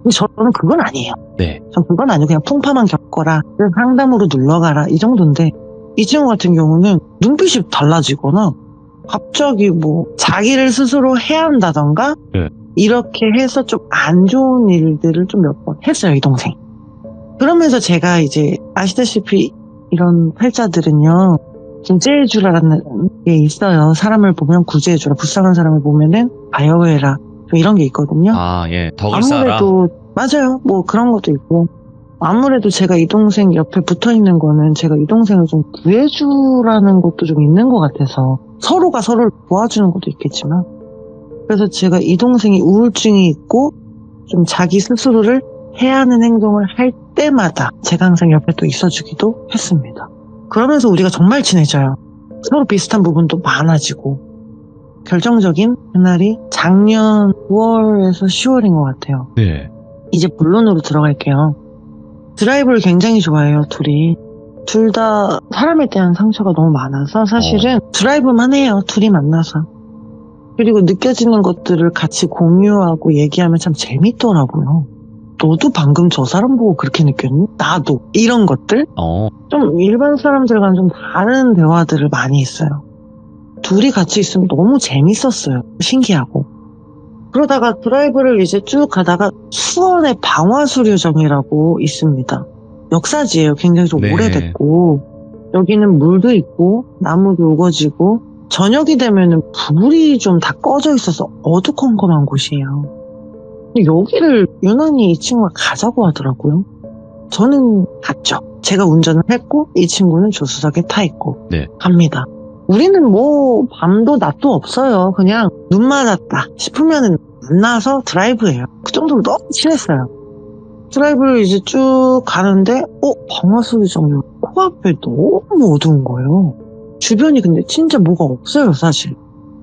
근데 저는 그건 아니에요. 네. 전 그건 아니고 그냥 풍파만 겪어라, 상담으로 눌러가라 이 정도인데 이 친구 같은 경우는 눈빛이 달라지거나 갑자기 뭐 자기를 스스로 해야 한다던가 네. 이렇게 해서 좀 안 좋은 일들을 좀 몇 번 했어요, 이 동생. 그러면서 제가 이제 아시다시피 이런 팔자들은요 구제해주라는 게 있어요. 사람을 보면 구제해주라, 불쌍한 사람을 보면은 바여해라 이런 게 있거든요. 예. 덕을 쌓아라. 아무래도 맞아요. 뭐 그런 것도 있고 아무래도 제가 이 동생 옆에 붙어있는 거는 제가 이 동생을 좀 구해주라는 것도 좀 있는 것 같아서 서로가 서로를 도와주는 것도 있겠지만 그래서 제가 이 동생이 우울증이 있고 좀 자기 스스로를 해야 하는 행동을 할 때마다 제가 항상 옆에 또 있어주기도 했습니다. 그러면서 우리가 정말 친해져요. 서로 비슷한 부분도 많아지고 결정적인 그날이 작년 9월에서 10월인 것 같아요. 네. 이제 본론으로 들어갈게요. 드라이브를 굉장히 좋아해요, 둘이. 둘 다 사람에 대한 상처가 너무 많아서 사실은 드라이브만 해요, 둘이 만나서. 그리고 느껴지는 것들을 같이 공유하고 얘기하면 참 재밌더라고요. 너도 방금 저 사람 보고 그렇게 느꼈니? 나도. 이런 것들? 좀 일반 사람들과는 좀 다른 대화들을 많이 했어요. 둘이 같이 있으면 너무 재밌었어요. 신기하고. 그러다가 드라이브를 이제 쭉 가다가 수원의 방화수료정이라고 있습니다. 역사지예요. 굉장히 좀 네. 오래됐고 여기는 물도 있고 나무도 우거지고 저녁이 되면은 불이 좀 다 꺼져 있어서 어두컴컴한 곳이에요. 근데 여기를 유난히 이 친구가 가자고 하더라고요. 저는 갔죠. 제가 운전을 했고 이 친구는 조수석에 타 있고 네. 갑니다. 우리는 뭐 밤도 낮도 없어요. 그냥 눈 맞았다 싶으면은 만나서 드라이브해요. 그 정도로 너무 친했어요. 드라이브를 이제 쭉 가는데 방화수리정 코앞에 너무 어두운 거예요. 주변이 근데 진짜 뭐가 없어요 사실.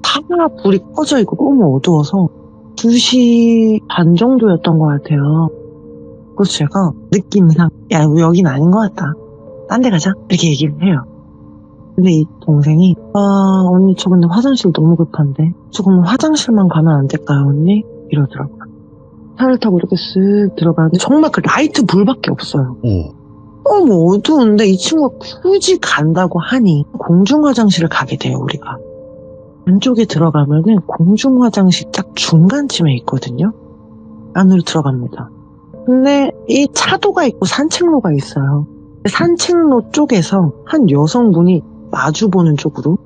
다 불이 꺼져 있고 너무 어두워서 2시 반 정도였던 것 같아요. 그래서 제가 느낌상 야 여긴 아닌 것 같다. 딴 데 가자 이렇게 얘기를 해요. 근데 이 동생이 언니 저 근데 화장실 너무 급한데 조금 화장실만 가면 안 될까요 언니? 이러더라고요. 차를 타고 이렇게 쓱 들어가는데 정말 그 라이트 불밖에 없어요. 너무 어두운데 이 친구가 굳이 간다고 하니 공중 화장실을 가게 돼요 우리가. 안쪽에 들어가면은 공중 화장실 딱 중간쯤에 있거든요. 안으로 들어갑니다. 근데 이 차도가 있고 산책로가 있어요. 산책로 쪽에서 한 여성분이 마주보는 쪽으로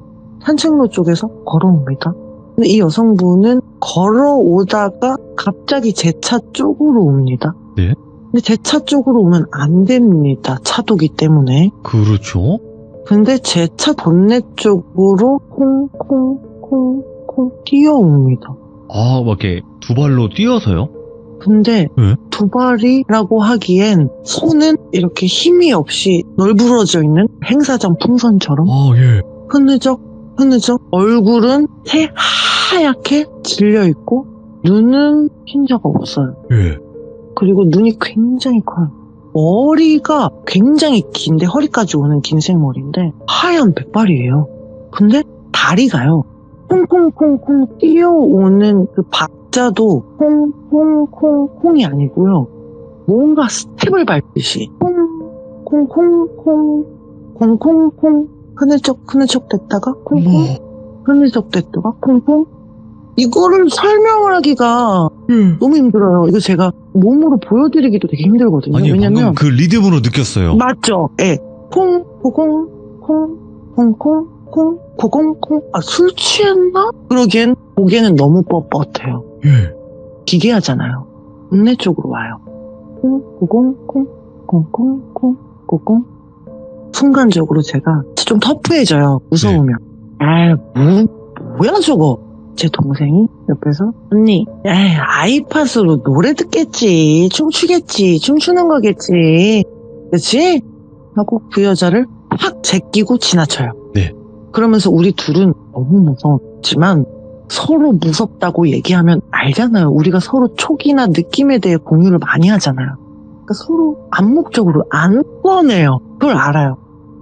산책로 쪽에서 걸어옵니다. 근데 이 여성분은 걸어오다가 갑자기 제 차 쪽으로 옵니다. 네? 근데 제 차 쪽으로 오면 안 됩니다. 차도기 때문에. 그렇죠. 근데 제 차 본넷 쪽으로 콩콩콩콩 뛰어옵니다. 막 이렇게 두 발로 뛰어서요? 근데 네? 두 발이라고 하기엔 손은 이렇게 힘이 없이 널브러져 있는 행사장 풍선처럼 예. 흐느적 얼굴은 새하얗게 질려있고 눈은 흰자가 없어요. 예. 그리고 눈이 굉장히 커요. 머리가 굉장히 긴데 허리까지 오는 긴 생머리인데 하얀 백발이에요. 근데 다리가요. 콩콩콩콩 뛰어오는 그 박자도 콩콩콩콩이 아니고요. 뭔가 스텝을 밟듯이 콩콩콩콩 콩콩콩 흐느적 됐다가 콩콩 흐느적 됐다가 콩콩. 이거를 설명을 하기가 너무 힘들어요. 이거 제가 몸으로 보여드리기도 되게 힘들거든요. 아니 왜냐면 방금 그 리듬으로 느꼈어요. 맞죠? 예. 콩, 고공, 콩, 콩콩, 콩, 고공, 콩. 술 취했나? 그러기엔 고개는 너무 뻣뻣해요. 예. 기괴하잖아요. 본네 쪽으로 와요. 콩, 고공, 콩, 콩콩, 콩, 고공. 순간적으로 제가 좀 터프해져요. 무서우면. 뭐야 저거? 제 동생이 옆에서 언니 아이팟으로 노래 듣겠지 춤추겠지 춤추는 거겠지 그치? 하고 그 여자를 확 제끼고 지나쳐요. 네. 그러면서 우리 둘은 너무 무서웠지만 서로 무섭다고 얘기하면 알잖아요. 우리가 서로 촉이나 느낌에 대해 공유를 많이 하잖아요. 그러니까 서로 암묵적으로 안 꺼내요. 그걸 알아요.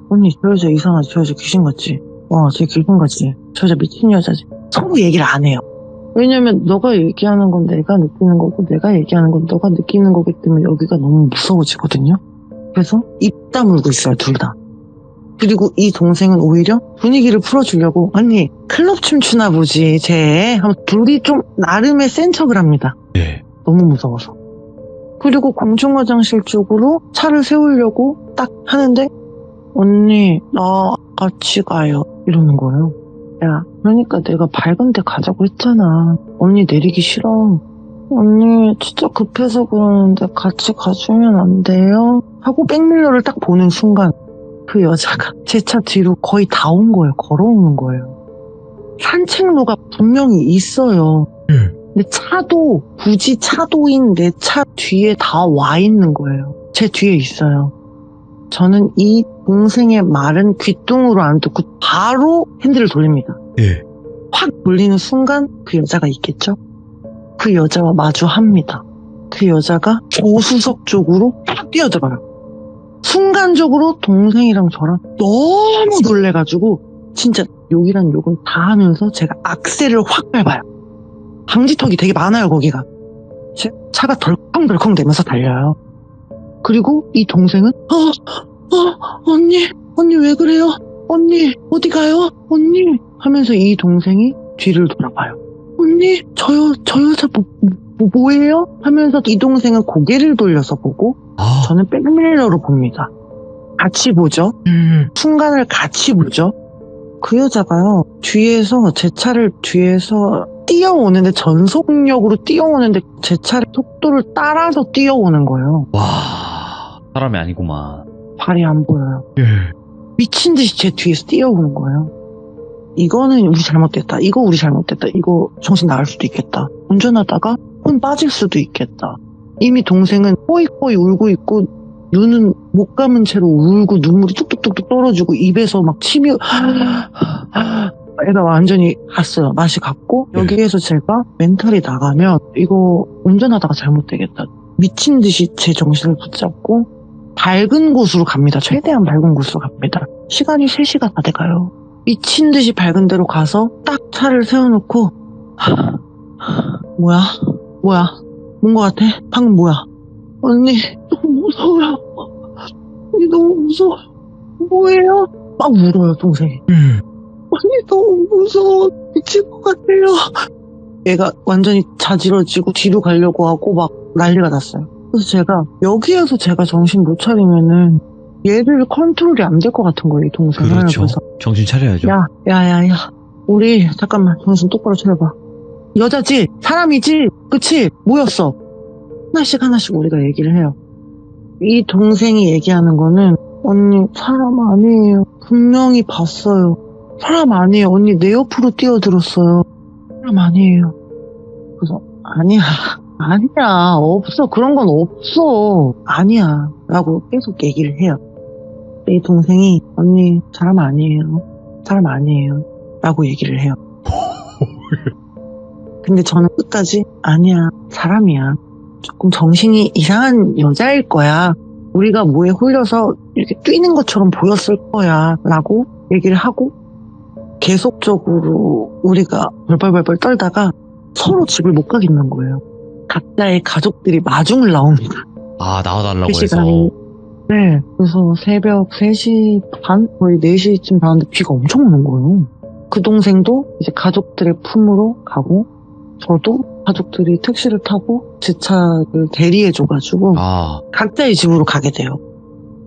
언니 저 여자 이상하지 저 여자 귀신 같지 저 귀신 같지 저 여자 미친 여자지 서로 얘기를 안 해요. 왜냐면 너가 얘기하는 건 내가 느끼는 거고 내가 얘기하는 건 너가 느끼는 거기 때문에 여기가 너무 무서워지거든요. 그래서 입 다물고 있어요 둘 다. 그리고 이 동생은 오히려 분위기를 풀어주려고 언니 클럽 춤추나 보지 쟤 하면 둘이 좀 나름의 센 척을 합니다. 네. 너무 무서워서. 그리고 공중 화장실 쪽으로 차를 세우려고 딱 하는데 언니 나 같이 가요 이러는 거예요. 야, 그러니까 내가 밝은 데 가자고 했잖아. 언니 내리기 싫어. 언니 진짜 급해서 그러는데 같이 가주면 안 돼요? 하고 백밀러를 딱 보는 순간 그 여자가 제 차 뒤로 거의 다 온 거예요. 걸어오는 거예요. 산책로가 분명히 있어요. 근데 차도 굳이 차도인 내 차 뒤에 다 와 있는 거예요. 제 뒤에 있어요. 저는 이 동생의 말은 귓등으로 안 듣고 바로 핸들을 돌립니다. 예. 확 돌리는 순간 그 여자가 있겠죠? 그 여자와 마주합니다. 그 여자가 조수석 쪽으로 확 뛰어들어요. 순간적으로 동생이랑 저랑 너무 놀래가지고 진짜 욕이란 욕은 다 하면서 제가 악셀을 확 밟아요. 방지턱이 되게 많아요, 거기가. 차가 덜컹덜컹 되면서 달려요. 그리고 이 동생은 언니 왜 그래요? 언니 어디 가요? 언니 하면서 이 동생이 뒤를 돌아봐요. 언니 저 여자 뭐예요? 하면서 이 동생은 고개를 돌려서 보고 저는 백밀러로 봅니다. 같이 보죠. 순간을 같이 보죠. 그 여자가요, 뒤에서 제 차를 뒤에서 뛰어오는데, 전속력으로 뛰어오는데 제 차의 속도를 따라서 뛰어오는 거예요. 와, 사람이 아니구만. 발이 안 보여요. 예. 미친 듯이 제 뒤에서 뛰어오는 거예요. 이거는 우리 잘못됐다. 이거 우리 잘못됐다. 이거 정신 나갈 수도 있겠다. 운전하다가 혼 빠질 수도 있겠다. 이미 동생은 꼬이꼬이 울고 있고, 눈은 못 감은 채로 울고 눈물이 뚝뚝뚝뚝 떨어지고 입에서 막 침이 애가 완전히 갔어요. 맛이 갔고 여기에서 제가 멘탈이 나가면 이거 운전하다가 잘못되겠다. 미친 듯이 제 정신을 붙잡고 밝은 곳으로 갑니다. 최대한 밝은 곳으로 갑니다. 시간이 3시가 다 돼가요. 미친 듯이 밝은 데로 가서 딱 차를 세워놓고 뭐야? 뭔 것 같아? 방금 뭐야? 언니 너무 무서워요. 언니 너무 무서워요. 뭐예요? 막 울어요, 동생이. 언니 너무 무서워. 미칠 것 같아요. 얘가 완전히 자지러지고 뒤로 가려고 하고 막 난리가 났어요. 그래서 여기에서 제가 정신 못 차리면은 얘를 컨트롤이 안 될 것 같은 거예요, 이 동생을. 그렇죠. 그래서 정신 차려야죠. 야. 우리 잠깐만 정신 똑바로 차려봐. 여자지? 사람이지? 그치? 뭐였어? 하나씩 우리가 얘기를 해요. 이 동생이 얘기하는 거는 언니 사람 아니에요. 분명히 봤어요. 사람 아니에요. 언니 내 옆으로 뛰어들었어요. 사람 아니에요. 그래서 아니야 없어. 그런 건 없어. 아니야 라고 계속 얘기를 해요. 이 동생이 언니 사람 아니에요 라고 얘기를 해요. 근데 저는 끝까지 아니야 사람이야. 조금 정신이 이상한 여자일 거야. 우리가 뭐에 홀려서 이렇게 뛰는 것처럼 보였을 거야 라고 얘기를 하고 계속적으로 우리가 벌벌벌 떨다가 서로 집을 못 가겠는 거예요. 각자의 가족들이 마중을 나옵니다. 나와달라고 그 해서. 시간이. 네. 그래서 새벽 3시 반? 거의 4시쯤 봤는데 비가 엄청 오는 거예요. 그 동생도 이제 가족들의 품으로 가고 저도 가족들이 택시를 타고 제 차를 대리해줘가지고 각자의 집으로 가게 돼요.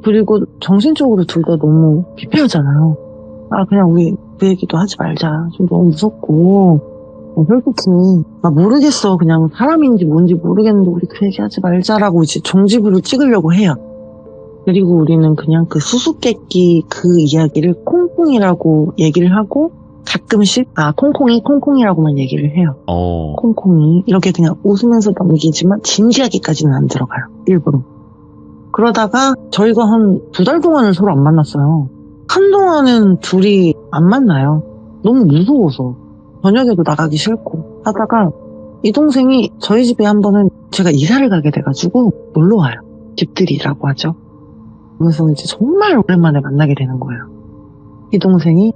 그리고 정신적으로 둘 다 너무 피폐하잖아요. 그냥 우리 그 얘기도 하지 말자. 좀 너무 무섭고 솔직히 모르겠어. 그냥 사람인지 뭔지 모르겠는데 우리 그 얘기 하지 말자라고 이제 종지부를 찍으려고 해요. 그리고 우리는 그냥 그 수수께끼 그 이야기를 콩콩이라고 얘기를 하고 가끔씩 콩콩이라고만 얘기를 해요. 콩콩이 이렇게 그냥 웃으면서 넘기지만 진지하게까지는 안 들어가요. 일부러. 그러다가 저희가 한 2달 동안을 서로 안 만났어요. 한동안은 둘이 안 만나요. 너무 무서워서 저녁에도 나가기 싫고 하다가 이 동생이 저희 집에 한 번은 제가 이사를 가게 돼가지고 놀러 와요. 집들이라고 하죠. 그래서 이제 정말 오랜만에 만나게 되는 거예요. 이 동생이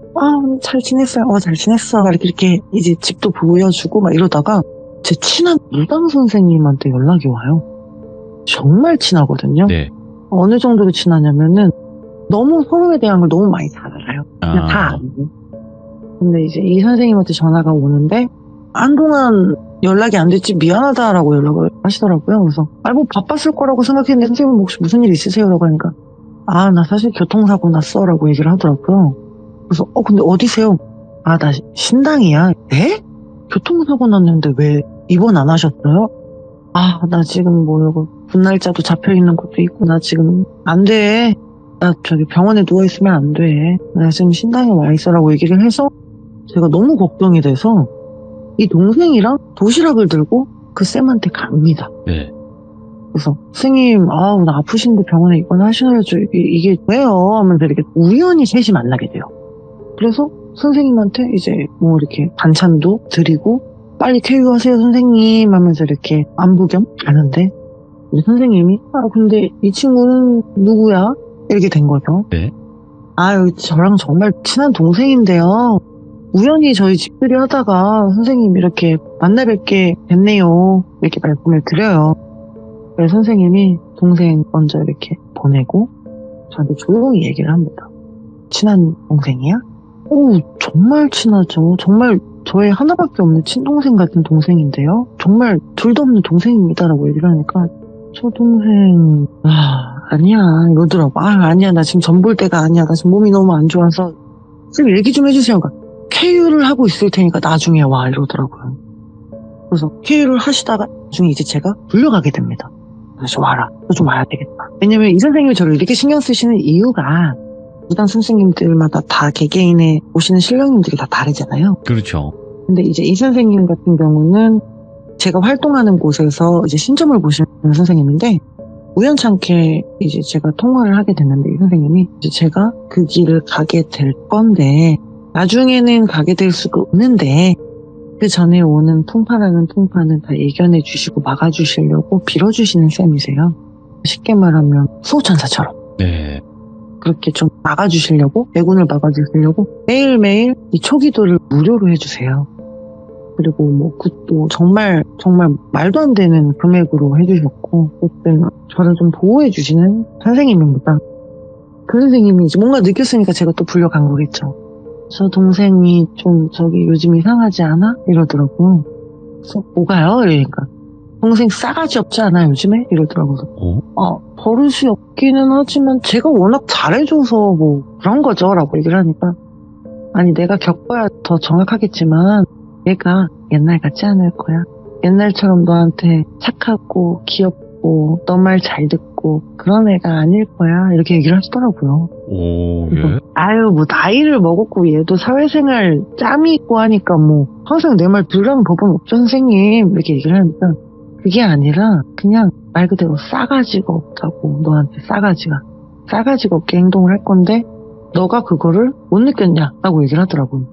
잘 지냈어요. 잘 지냈어. 이렇게 이제 집도 보여주고 막 이러다가 제 친한 무당 선생님한테 연락이 와요. 정말 친하거든요. 네. 어느 정도로 친하냐면은 너무 서로에 대한 걸 너무 많이 잘 알아요. 그냥 다 알고. 근데 이제 이 선생님한테 전화가 오는데 한동안 연락이 안 됐지 미안하다라고 연락을 하시더라고요. 그래서 뭐 바빴을 거라고 생각했는데 선생님 혹시 무슨 일 있으세요? 라고 하니까 나 사실 교통사고 났어 라고 얘기를 하더라고요. 그래서 근데 어디세요? 나 신당이야. 네? 교통사고 났는데 왜 입원 안 하셨어요? 나 지금 이거 분날짜도 잡혀있는 것도 있고 나 지금 안 돼. 나 저기 병원에 누워있으면 안 돼. 나 지금 신당에 와 있어라고 얘기를 해서 제가 너무 걱정이 돼서 이 동생이랑 도시락을 들고 그 쌤한테 갑니다. 네. 그래서 선생님 나 아프신데 병원에 입원하셔야죠. 이게 왜요? 하면서 이렇게 우연히 셋이 만나게 돼요. 그래서 선생님한테 이제 이렇게 반찬도 드리고 빨리 쾌유하세요 선생님 하면서 이렇게 안부 겸 가는데 선생님이 근데 이 친구는 누구야? 이렇게 된 거죠. 네. 저랑 정말 친한 동생인데요. 우연히 저희 집들이 하다가 선생님 이렇게 만나 뵙게 됐네요. 이렇게 말씀을 드려요. 그래서 선생님이 동생 먼저 이렇게 보내고 저한테 조용히 얘기를 합니다. 친한 동생이야? 오, 정말 친하죠. 정말 저의 하나밖에 없는 친동생 같은 동생인데요. 정말 둘도 없는 동생입니다라고 얘기를 하니까 저 동생 아니야 이러더라고. 아니야 나 지금 전 볼 때가 아니야. 나 지금 몸이 너무 안 좋아서 좀 얘기 좀 해주세요. 그러니까 쾌유를 하고 있을 테니까 나중에 와 이러더라고요. 그래서 쾌유를 하시다가 나중에 이제 제가 불려가게 됩니다. 그래서 와라. 너 좀 와야 되겠다. 왜냐면 이 선생님이 저를 이렇게 신경 쓰시는 이유가 무당 선생님들마다 다 개개인의 오시는 신령님들이 다 다르잖아요. 그렇죠. 근데 이제 이 선생님 같은 경우는 제가 활동하는 곳에서 이제 신점을 보시는 선생님인데 우연찮게 이제 제가 통화를 하게 됐는데 이 선생님이 이제 제가 그 길을 가게 될 건데 나중에는 가게 될 수가 없는데 그 전에 오는 통파라는 통파는 다 예견해 주시고 막아주시려고 빌어주시는 셈이세요. 쉽게 말하면 수호천사처럼. 네. 그렇게 좀 막아주시려고, 매군을 막아주시려고 매일매일 이 초기도를 무료로 해주세요. 그리고 뭐 그것도 정말 말도 안 되는 금액으로 해주셨고, 어쨌든 저를 좀 보호해주시는 선생님입니다. 그 선생님이 이제 뭔가 느꼈으니까 제가 또 불려간 거겠죠. 저 동생이 좀 저기 요즘 이상하지 않아? 이러더라고요. 그래서 뭐가요? 이러니까 동생 싸가지 없지 않아 요즘에? 이러더라고요. 버릇이 없기는 하지만 제가 워낙 잘해줘서 뭐 그런 거죠 라고 얘기를 하니까 아니 내가 겪어야 더 정확하겠지만 얘가 옛날 같지 않을 거야. 옛날처럼 너한테 착하고 귀엽고 너 말 잘 듣고 그런 애가 아닐 거야 이렇게 얘기를 하시더라고요. 오, 예. 아유 뭐 나이를 먹었고 얘도 사회생활 짬이 있고 하니까 뭐 항상 내 말 들으라는 법은 없죠 선생님 이렇게 얘기를 하니까 그게 아니라 그냥 말 그대로 싸가지가 없다고. 너한테 싸가지가 없게 행동을 할 건데 너가 그거를 못 느꼈냐 라고 얘기를 하더라고요.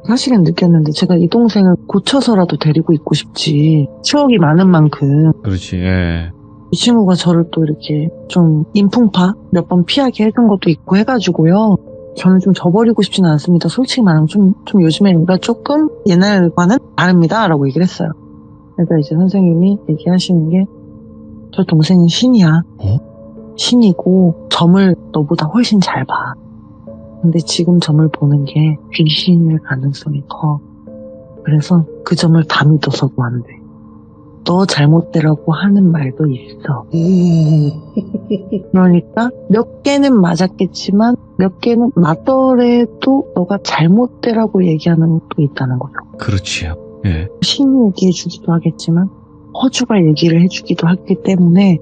사실은 느꼈는데 제가 이 동생을 고쳐서라도 데리고 있고 싶지 추억이 많은 만큼 그렇지, 예. 이 친구가 저를 또 이렇게 좀 인풍파 몇 번 피하게 해준 것도 있고 해가지고요. 저는 좀 져버리고 싶지는 않습니다. 솔직히 말하면 좀 요즘에 뭔가 조금 옛날과는 다릅니다 라고 얘기를 했어요. 그러니까 이제 선생님이 얘기하시는 게 저 동생은 신이야. 신이고 점을 너보다 훨씬 잘 봐. 근데 지금 점을 보는 게 귀신일 가능성이 커. 그래서 그 점을 다 믿어서도 안 돼. 너 잘못되라고 하는 말도 있어. 그러니까 몇 개는 맞았겠지만 몇 개는 맞더라도 너가 잘못되라고 얘기하는 것도 있다는 거죠. 그렇지요. 예. 신이 얘기해주기도 하겠지만 허주가 얘기를 해주기도 하기 때문에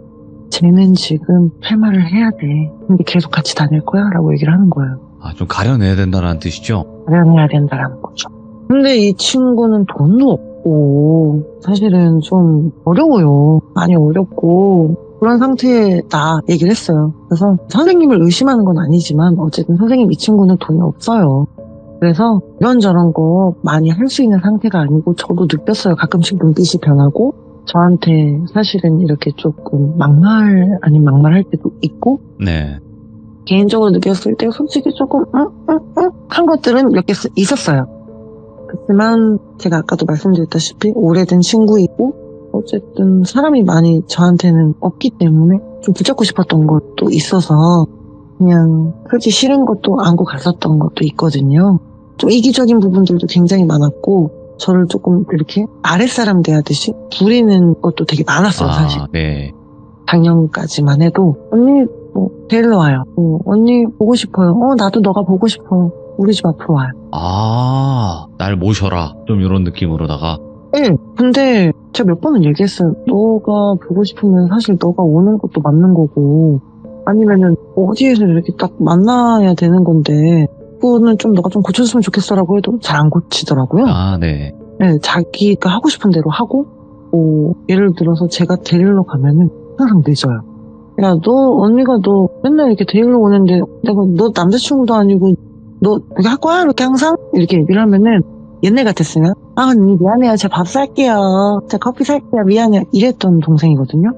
쟤는 지금 할 말을 해야 돼. 근데 계속 같이 다닐 거야? 라고 얘기를 하는 거예요. 아, 좀 가려내야 된다는 뜻이죠? 가려내야 된다는 거죠. 근데 이 친구는 돈도 없고 사실은 좀 어려워요. 많이 어렵고 그런 상태다 얘기를 했어요. 그래서 선생님을 의심하는 건 아니지만 어쨌든 선생님 이 친구는 돈이 없어요. 그래서 이런저런 거 많이 할 수 있는 상태가 아니고 저도 느꼈어요. 가끔씩 눈빛이 변하고 저한테 사실은 이렇게 조금 막말할 때도 있고 네. 개인적으로 느꼈을 때 솔직히 조금 한 것들은 몇 개 있었어요. 그렇지만 제가 아까도 말씀드렸다시피 오래된 친구이고 어쨌든 사람이 많이 저한테는 없기 때문에 좀 붙잡고 싶었던 것도 있어서 그냥 솔직히 싫은 것도 안고 갔었던 것도 있거든요. 좀 이기적인 부분들도 굉장히 많았고 저를 조금 이렇게 아랫사람 대하듯이 부리는 것도 되게 많았어요. 사실. 네. 작년까지만 해도 언니 뭐 데리러 와요. 언니 보고 싶어요. 나도 너가 보고 싶어. 우리 집 앞으로 와요. 날 모셔라. 좀 이런 느낌으로다가. 네. 근데 제가 몇 번은 얘기했어요. 너가 보고 싶으면 사실 너가 오는 것도 맞는 거고 아니면은 어디에서 이렇게 딱 만나야 되는 건데 그거는 좀 너가 좀 고쳐줬으면 좋겠어라고 해도 잘 안 고치더라고요. 네. 네, 자기가 하고 싶은 대로 하고 예를 들어서 제가 데리러 가면은 항상 늦어요. 야, 언니가 너 맨날 이렇게 데리러 오는데 내가 너 남자친구도 아니고 너 이렇게 할 거야? 이렇게 항상? 이렇게 얘기를 하면은 옛날 같았으면 언니 미안해요. 제가 밥 살게요. 제가 커피 살게요. 미안해요. 이랬던 동생이거든요.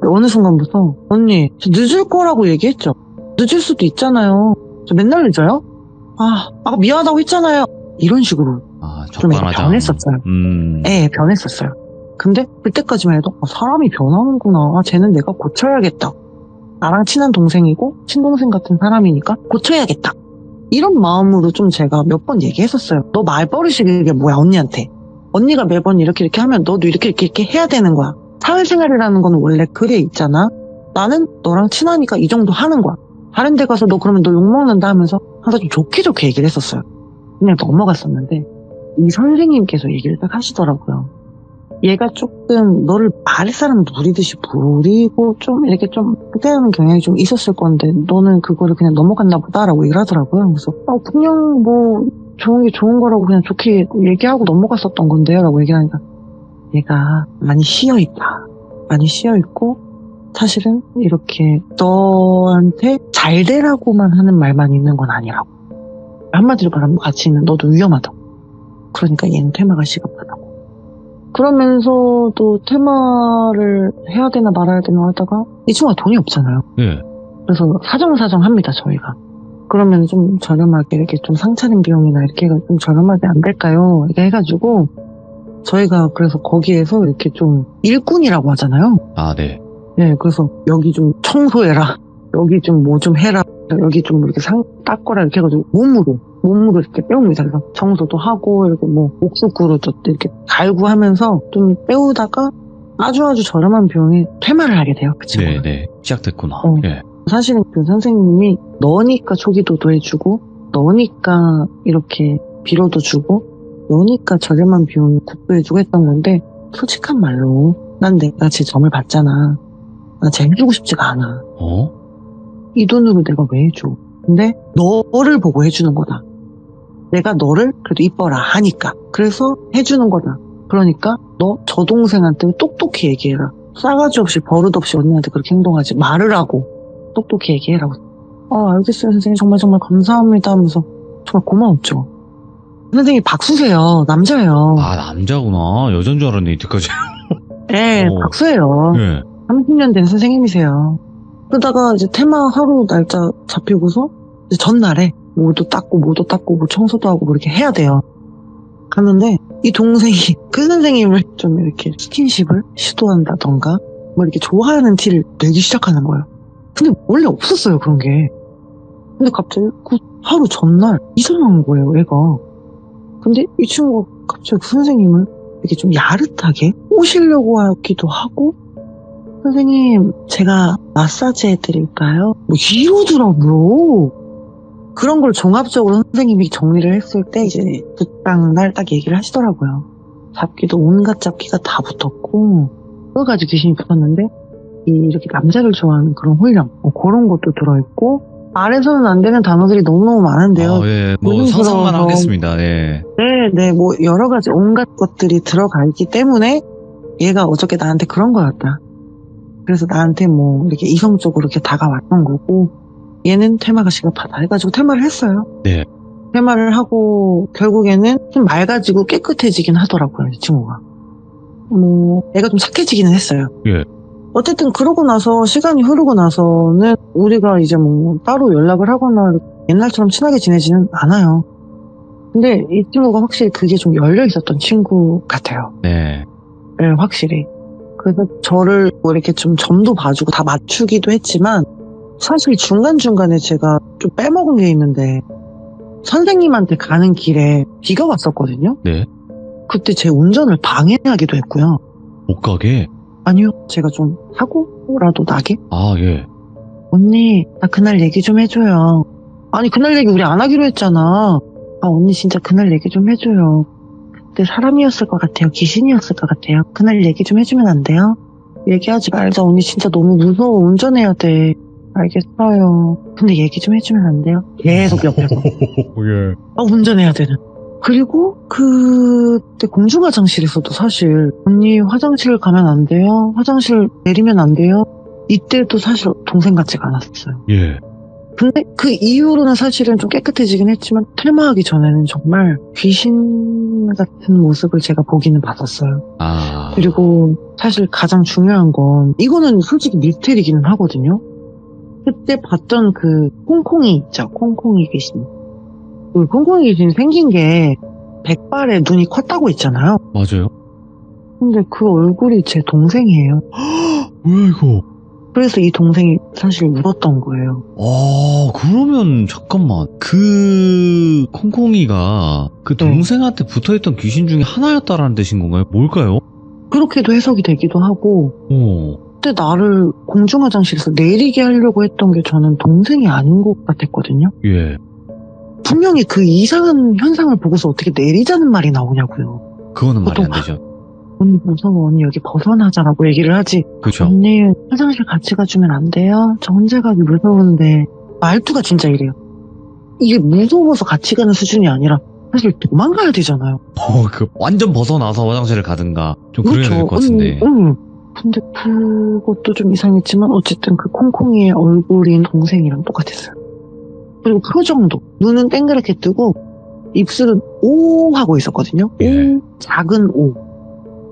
어느 순간부터 언니 저 늦을 거라고 얘기했죠. 늦을 수도 있잖아요. 저 맨날 늦어요? 아까 미안하다고 했잖아요. 이런 식으로 아, 좀 적반하장. 변했었어요. 네, 변했었어요. 근데 그때까지만 해도 사람이 변하는구나. 쟤는 내가 고쳐야겠다. 나랑 친한 동생이고 친동생 같은 사람이니까 고쳐야겠다. 이런 마음으로 좀 제가 몇 번 얘기했었어요. 너 말버릇이 그게 뭐야 언니한테. 언니가 매번 이렇게 하면 너도 이렇게 해야 되는 거야. 사회생활이라는 거는 원래 그래 있잖아. 나는 너랑 친하니까 이 정도 하는 거야. 다른 데 가서 너 그러면 너 욕먹는다 하면서 항상 좀 좋게 얘기를 했었어요. 그냥 넘어갔었는데 이 선생님께서 얘기를 딱 하시더라고요. 얘가 조금 너를 아랫사람 부리듯이 부리고 좀 이렇게 좀 그때는 경향이 좀 있었을 건데 너는 그거를 그냥 넘어갔나 보다라고 얘기를 하더라고요. 그래서 그냥 뭐 좋은 게 좋은 거라고 그냥 좋게 얘기하고 넘어갔었던 건데요 라고 얘기하니까 얘가 많이 쉬어있다. 많이 쉬어있고 사실은 이렇게 너한테 잘 되라고만 하는 말만 있는 건 아니라고. 한마디로 말하면 같이 있는 너도 위험하다고. 그러니까 얘는 퇴마가 시급하다고. 그러면서도 퇴마를 해야 되나 말아야 되나 하다가 이 친구가 돈이 없잖아요. 예. 그래서 사정합니다 저희가. 그러면 좀 저렴하게 이렇게 좀 상차림 비용이나 이렇게 좀 저렴하게 안 될까요? 이렇게 해가지고 저희가 그래서 거기에서 이렇게 좀 일꾼이라고 하잖아요. 아, 네. 네, 그래서 여기 좀 청소해라. 여기 좀 뭐 좀 해라. 여기 좀 이렇게 닦거라 이렇게 해가지고 몸으로 이렇게 빼옵니다. 그래서 청소도 하고 이렇게 뭐 옥수구로도 이렇게 갈고 하면서 좀 빼오다가 아주 저렴한 비용에 퇴마를 하게 돼요. 그 친구가. 네. 시작됐구나. 예. 사실은 그 선생님이 너니까 초기도도 해주고 너니까 이렇게 비료도 주고 너니까 저렴한 비용에 국도해주고 했던 건데 솔직한 말로 난 내가 제 점을 받잖아. 나 쟤 해주고 싶지가 않아. 이 돈으로 내가 왜 해줘? 근데 너를 보고 해주는 거다. 내가 너를 그래도 이뻐라 하니까. 그래서 해주는 거다. 그러니까 너 저 동생한테 똑똑히 얘기해라. 싸가지 없이 버릇없이 언니한테 그렇게 행동하지 말을 하고 똑똑히 얘기해라고. 알겠어요 선생님 정말 감사합니다 하면서 정말 고마웠죠. 선생님이 박수세요. 남자예요. 아, 남자구나. 여잔 줄 알았네, 이때까지. 네, 박수예요. 예. 30년 된 선생님이세요. 그러다가 이제 테마 하루 날짜 잡히고서 이제 전날에 뭐도 닦고 뭐 청소도 하고 뭐 이렇게 해야 돼요. 갔는데 이 동생이 그 선생님을 좀 이렇게 스킨십을 시도한다던가 뭐 이렇게 좋아하는 티를 내기 시작하는 거예요. 근데 원래 없었어요 그런 게. 근데 갑자기 그 하루 전날 이상한 거예요 애가. 근데 이 친구가 갑자기 그 선생님을 이렇게 좀 야릇하게 꼬시려고 하기도 하고 선생님 제가 마사지 해드릴까요? 뭐 이러더라고요. 그런 걸 종합적으로 선생님이 정리를 했을 때 이제 그날 딱 얘기를 하시더라고요. 잡기도 온갖 잡기가 다 붙었고 여러 가지 귀신이 붙었는데 이렇게 남자를 좋아하는 그런 훈련 그런 것도 들어있고 말해서는 안 되는 단어들이 너무너무 많은데요. 예. 뭐 상상만 하겠습니다. 예. 네, 뭐 여러 가지 온갖 것들이 들어가 있기 때문에 얘가 어저께 나한테 그런 거였다. 그래서 나한테 뭐 이렇게 이성적으로 이렇게 다가왔던 거고 얘는 퇴마가 시급하다 해가지고 퇴마를 했어요. 네. 퇴마를 하고 결국에는 좀 맑아지고 깨끗해지긴 하더라고요 이 친구가. 뭐 애가 좀 착해지기는 했어요. 예. 어쨌든 그러고 나서 시간이 흐르고 나서는 우리가 이제 뭐 따로 연락을 하거나 옛날처럼 친하게 지내지는 않아요. 근데 이 친구가 확실히 그게 좀 열려 있었던 친구 같아요. 네. 네, 확실히. 그래서 저를 뭐 이렇게 좀 점도 봐주고 다 맞추기도 했지만 사실 중간중간에 제가 좀 빼먹은 게 있는데 선생님한테 가는 길에 비가 왔었거든요. 네. 그때 제 운전을 방해하기도 했고요. 못 가게? 아니요. 제가 좀 사고라도 나게? 아, 예. 언니 나 그날 얘기 좀 해줘요. 아니 그날 얘기 우리 안 하기로 했잖아. 언니 진짜 그날 얘기 좀 해줘요. 그때 사람이었을 것 같아요. 귀신이었을 것 같아요. 그날 얘기 좀 해주면 안 돼요? 얘기하지 말자. 언니 진짜 너무 무서워. 운전해야 돼. 알겠어요. 근데 얘기 좀 해주면 안 돼요? 계속 옆에서. 예. 운전해야 되는. 그리고 그때 공중화장실에서도 사실 언니 화장실 가면 안 돼요? 화장실 내리면 안 돼요? 이때도 사실 동생 같지가 않았어요. 예. 근데 그 이후로는 사실은 좀 깨끗해지긴 했지만 퇴마하기 전에는 정말 귀신 같은 모습을 제가 보기는 봤었어요. 아. 그리고 사실 가장 중요한 건 이거는 솔직히 미스테리기는 하거든요. 그때 봤던 그 콩콩이 있죠. 콩콩이 귀신. 그 콩콩이 귀신 생긴 게 백발에 눈이 컸다고 했잖아요. 맞아요. 근데 그 얼굴이 제 동생이에요. 뭐야 이거? 그래서 이 동생이 사실 울었던 거예요. 그러면 잠깐만. 그 콩콩이가 그 네. 동생한테 붙어있던 귀신 중에 하나였다라는 뜻인 건가요? 뭘까요? 그렇게도 해석이 되기도 하고, 그때 나를 공중화장실에서 내리게 하려고 했던 게 저는 동생이 아닌 것 같았거든요. 예. 분명히 그 이상한 현상을 보고서 어떻게 내리자는 말이 나오냐고요. 그거는 말이 안 보통 되죠. 언니 무서워, 언니 여기 벗어나자라고 얘기를 하지. 그죠? 언니 화장실 같이 가주면 안 돼요? 저 혼자 가기 무서운데. 말투가 진짜 이래요. 이게 무서워서 같이 가는 수준이 아니라 사실 도망가야 되잖아요. 완전 벗어나서 화장실을 가든가 좀 그래야 될 것 같은데. 응. 근데 그것도 좀 이상했지만 어쨌든 그 콩콩이의 얼굴인 동생이랑 똑같았어요. 그리고 표정도 눈은 땡그랗게 뜨고 입술은 오 하고 있었거든요. 예. 오, 작은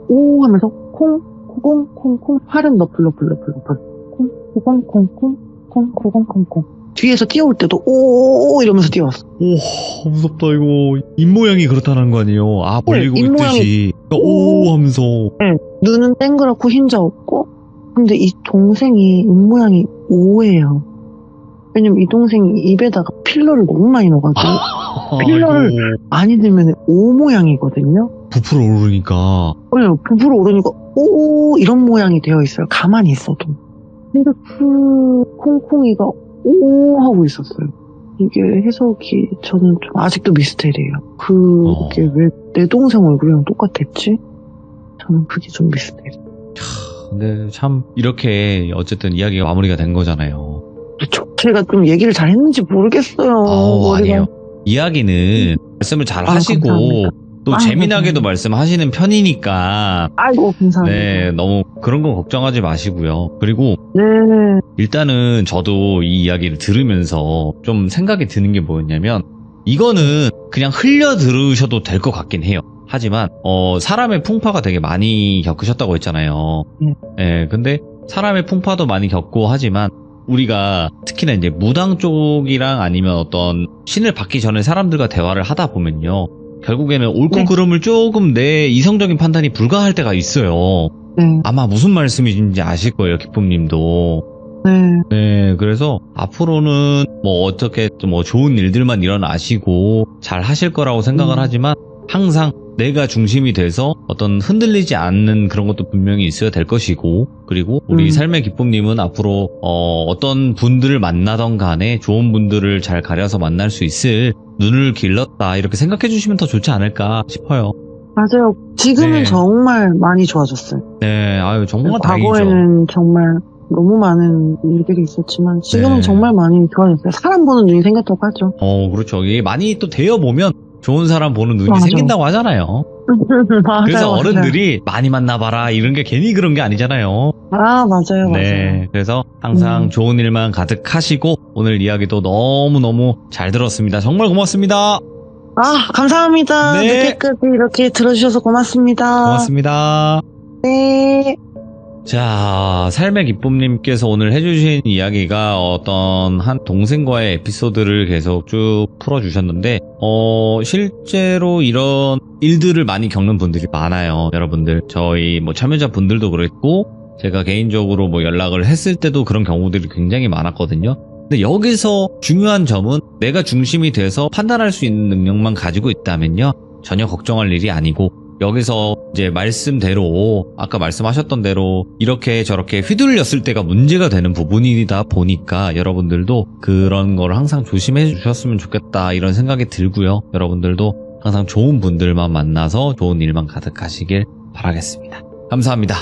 오 하면서 콩콩콩콩 팔은 너플너플너플너플 콩콩콩콩콩콩콩콩콩 뒤에서 뛰어올 때도 오 이러면서 뛰어왔어. 오, 무섭다 이거. 입모양이 그렇다는 거 아니에요? 벌리고 네, 있듯이 오 하면서. 네, 눈은 땡그랗고 흰자 없고 근데 이 동생이 입모양이 오예요. 왜냐면 이 동생이 입에다가 필러를 너무 많이 넣어가지고 필러를 아이고, 많이 넣으면 오 모양이거든요. 부풀어 오르니까. 부풀어 오르니까 오 이런 모양이 되어 있어요. 가만히 있어도. 근데 그 콩콩이가 오 하고 있었어요. 이게 해석이 저는 좀 아직도 미스테리예요. 그게 왜 내 동생 얼굴이랑 똑같았지? 저는 그게 좀 미스테리. 근데 참 이렇게 어쨌든 이야기가 마무리가 된 거잖아요. 제가 좀 얘기를 잘 했는지 모르겠어요. 아니에요. 이야기는 말씀을 잘 하시고 감사합니다. 또 재미나게도 말씀하시는 편이니까 아이고 감사합니다. 네, 너무 그런 건 걱정하지 마시고요. 그리고 네. 일단은 저도 이 이야기를 들으면서 좀 생각이 드는 게 뭐였냐면 이거는 그냥 흘려 들으셔도 될 것 같긴 해요. 하지만 사람의 풍파가 되게 많이 겪으셨다고 했잖아요. 네, 근데 사람의 풍파도 많이 겪고 하지만 우리가 특히나 이제 무당 쪽이랑 아니면 어떤 신을 받기 전에 사람들과 대화를 하다 보면요. 결국에는 옳고 네. 그름을 조금 내 이성적인 판단이 불가할 때가 있어요. 네. 아마 무슨 말씀인지 아실 거예요, 기쁨님도. 네. 네, 그래서 앞으로는 뭐 어떻게 뭐 좋은 일들만 일어나시고 잘 하실 거라고 생각을 하지만 항상 내가 중심이 돼서 어떤 흔들리지 않는 그런 것도 분명히 있어야 될 것이고, 그리고 우리 삶의 기쁨님은 앞으로 어떤 분들을 만나던 간에 좋은 분들을 잘 가려서 만날 수 있을 눈을 길렀다 이렇게 생각해 주시면 더 좋지 않을까 싶어요. 맞아요. 지금은 네. 정말 많이 좋아졌어요. 네, 아유 정말 다행이죠. 과거에는 정말 너무 많은 일들이 있었지만 지금은 네. 정말 많이 좋아졌어요. 사람 보는 눈이 생겼다고 하죠. 그렇죠. 이게 많이 또 되어 보면 좋은 사람 보는 눈이 맞아. 생긴다고 하잖아요. 맞아요, 그래서 맞아요. 어른들이 많이 만나봐라 이런 게 괜히 그런 게 아니잖아요. 맞아요. 네, 그래서 항상 좋은 일만 가득하시고 오늘 이야기도 너무너무 잘 들었습니다. 정말 고맙습니다. 감사합니다. 네. 늦게까지 이렇게 들어주셔서 고맙습니다. 고맙습니다. 네. 자, 삶의 기쁨님께서 오늘 해주신 이야기가 어떤 한 동생과의 에피소드를 계속 쭉 풀어주셨는데, 실제로 이런 일들을 많이 겪는 분들이 많아요. 여러분들, 저희 뭐 참여자 분들도 그랬고, 제가 개인적으로 뭐 연락을 했을 때도 그런 경우들이 굉장히 많았거든요. 근데 여기서 중요한 점은 내가 중심이 돼서 판단할 수 있는 능력만 가지고 있다면요, 전혀 걱정할 일이 아니고, 여기서 이제 말씀대로 아까 말씀하셨던 대로 이렇게 저렇게 휘둘렸을 때가 문제가 되는 부분이다 보니까 여러분들도 그런 걸 항상 조심해 주셨으면 좋겠다 이런 생각이 들고요. 여러분들도 항상 좋은 분들만 만나서 좋은 일만 가득하시길 바라겠습니다. 감사합니다.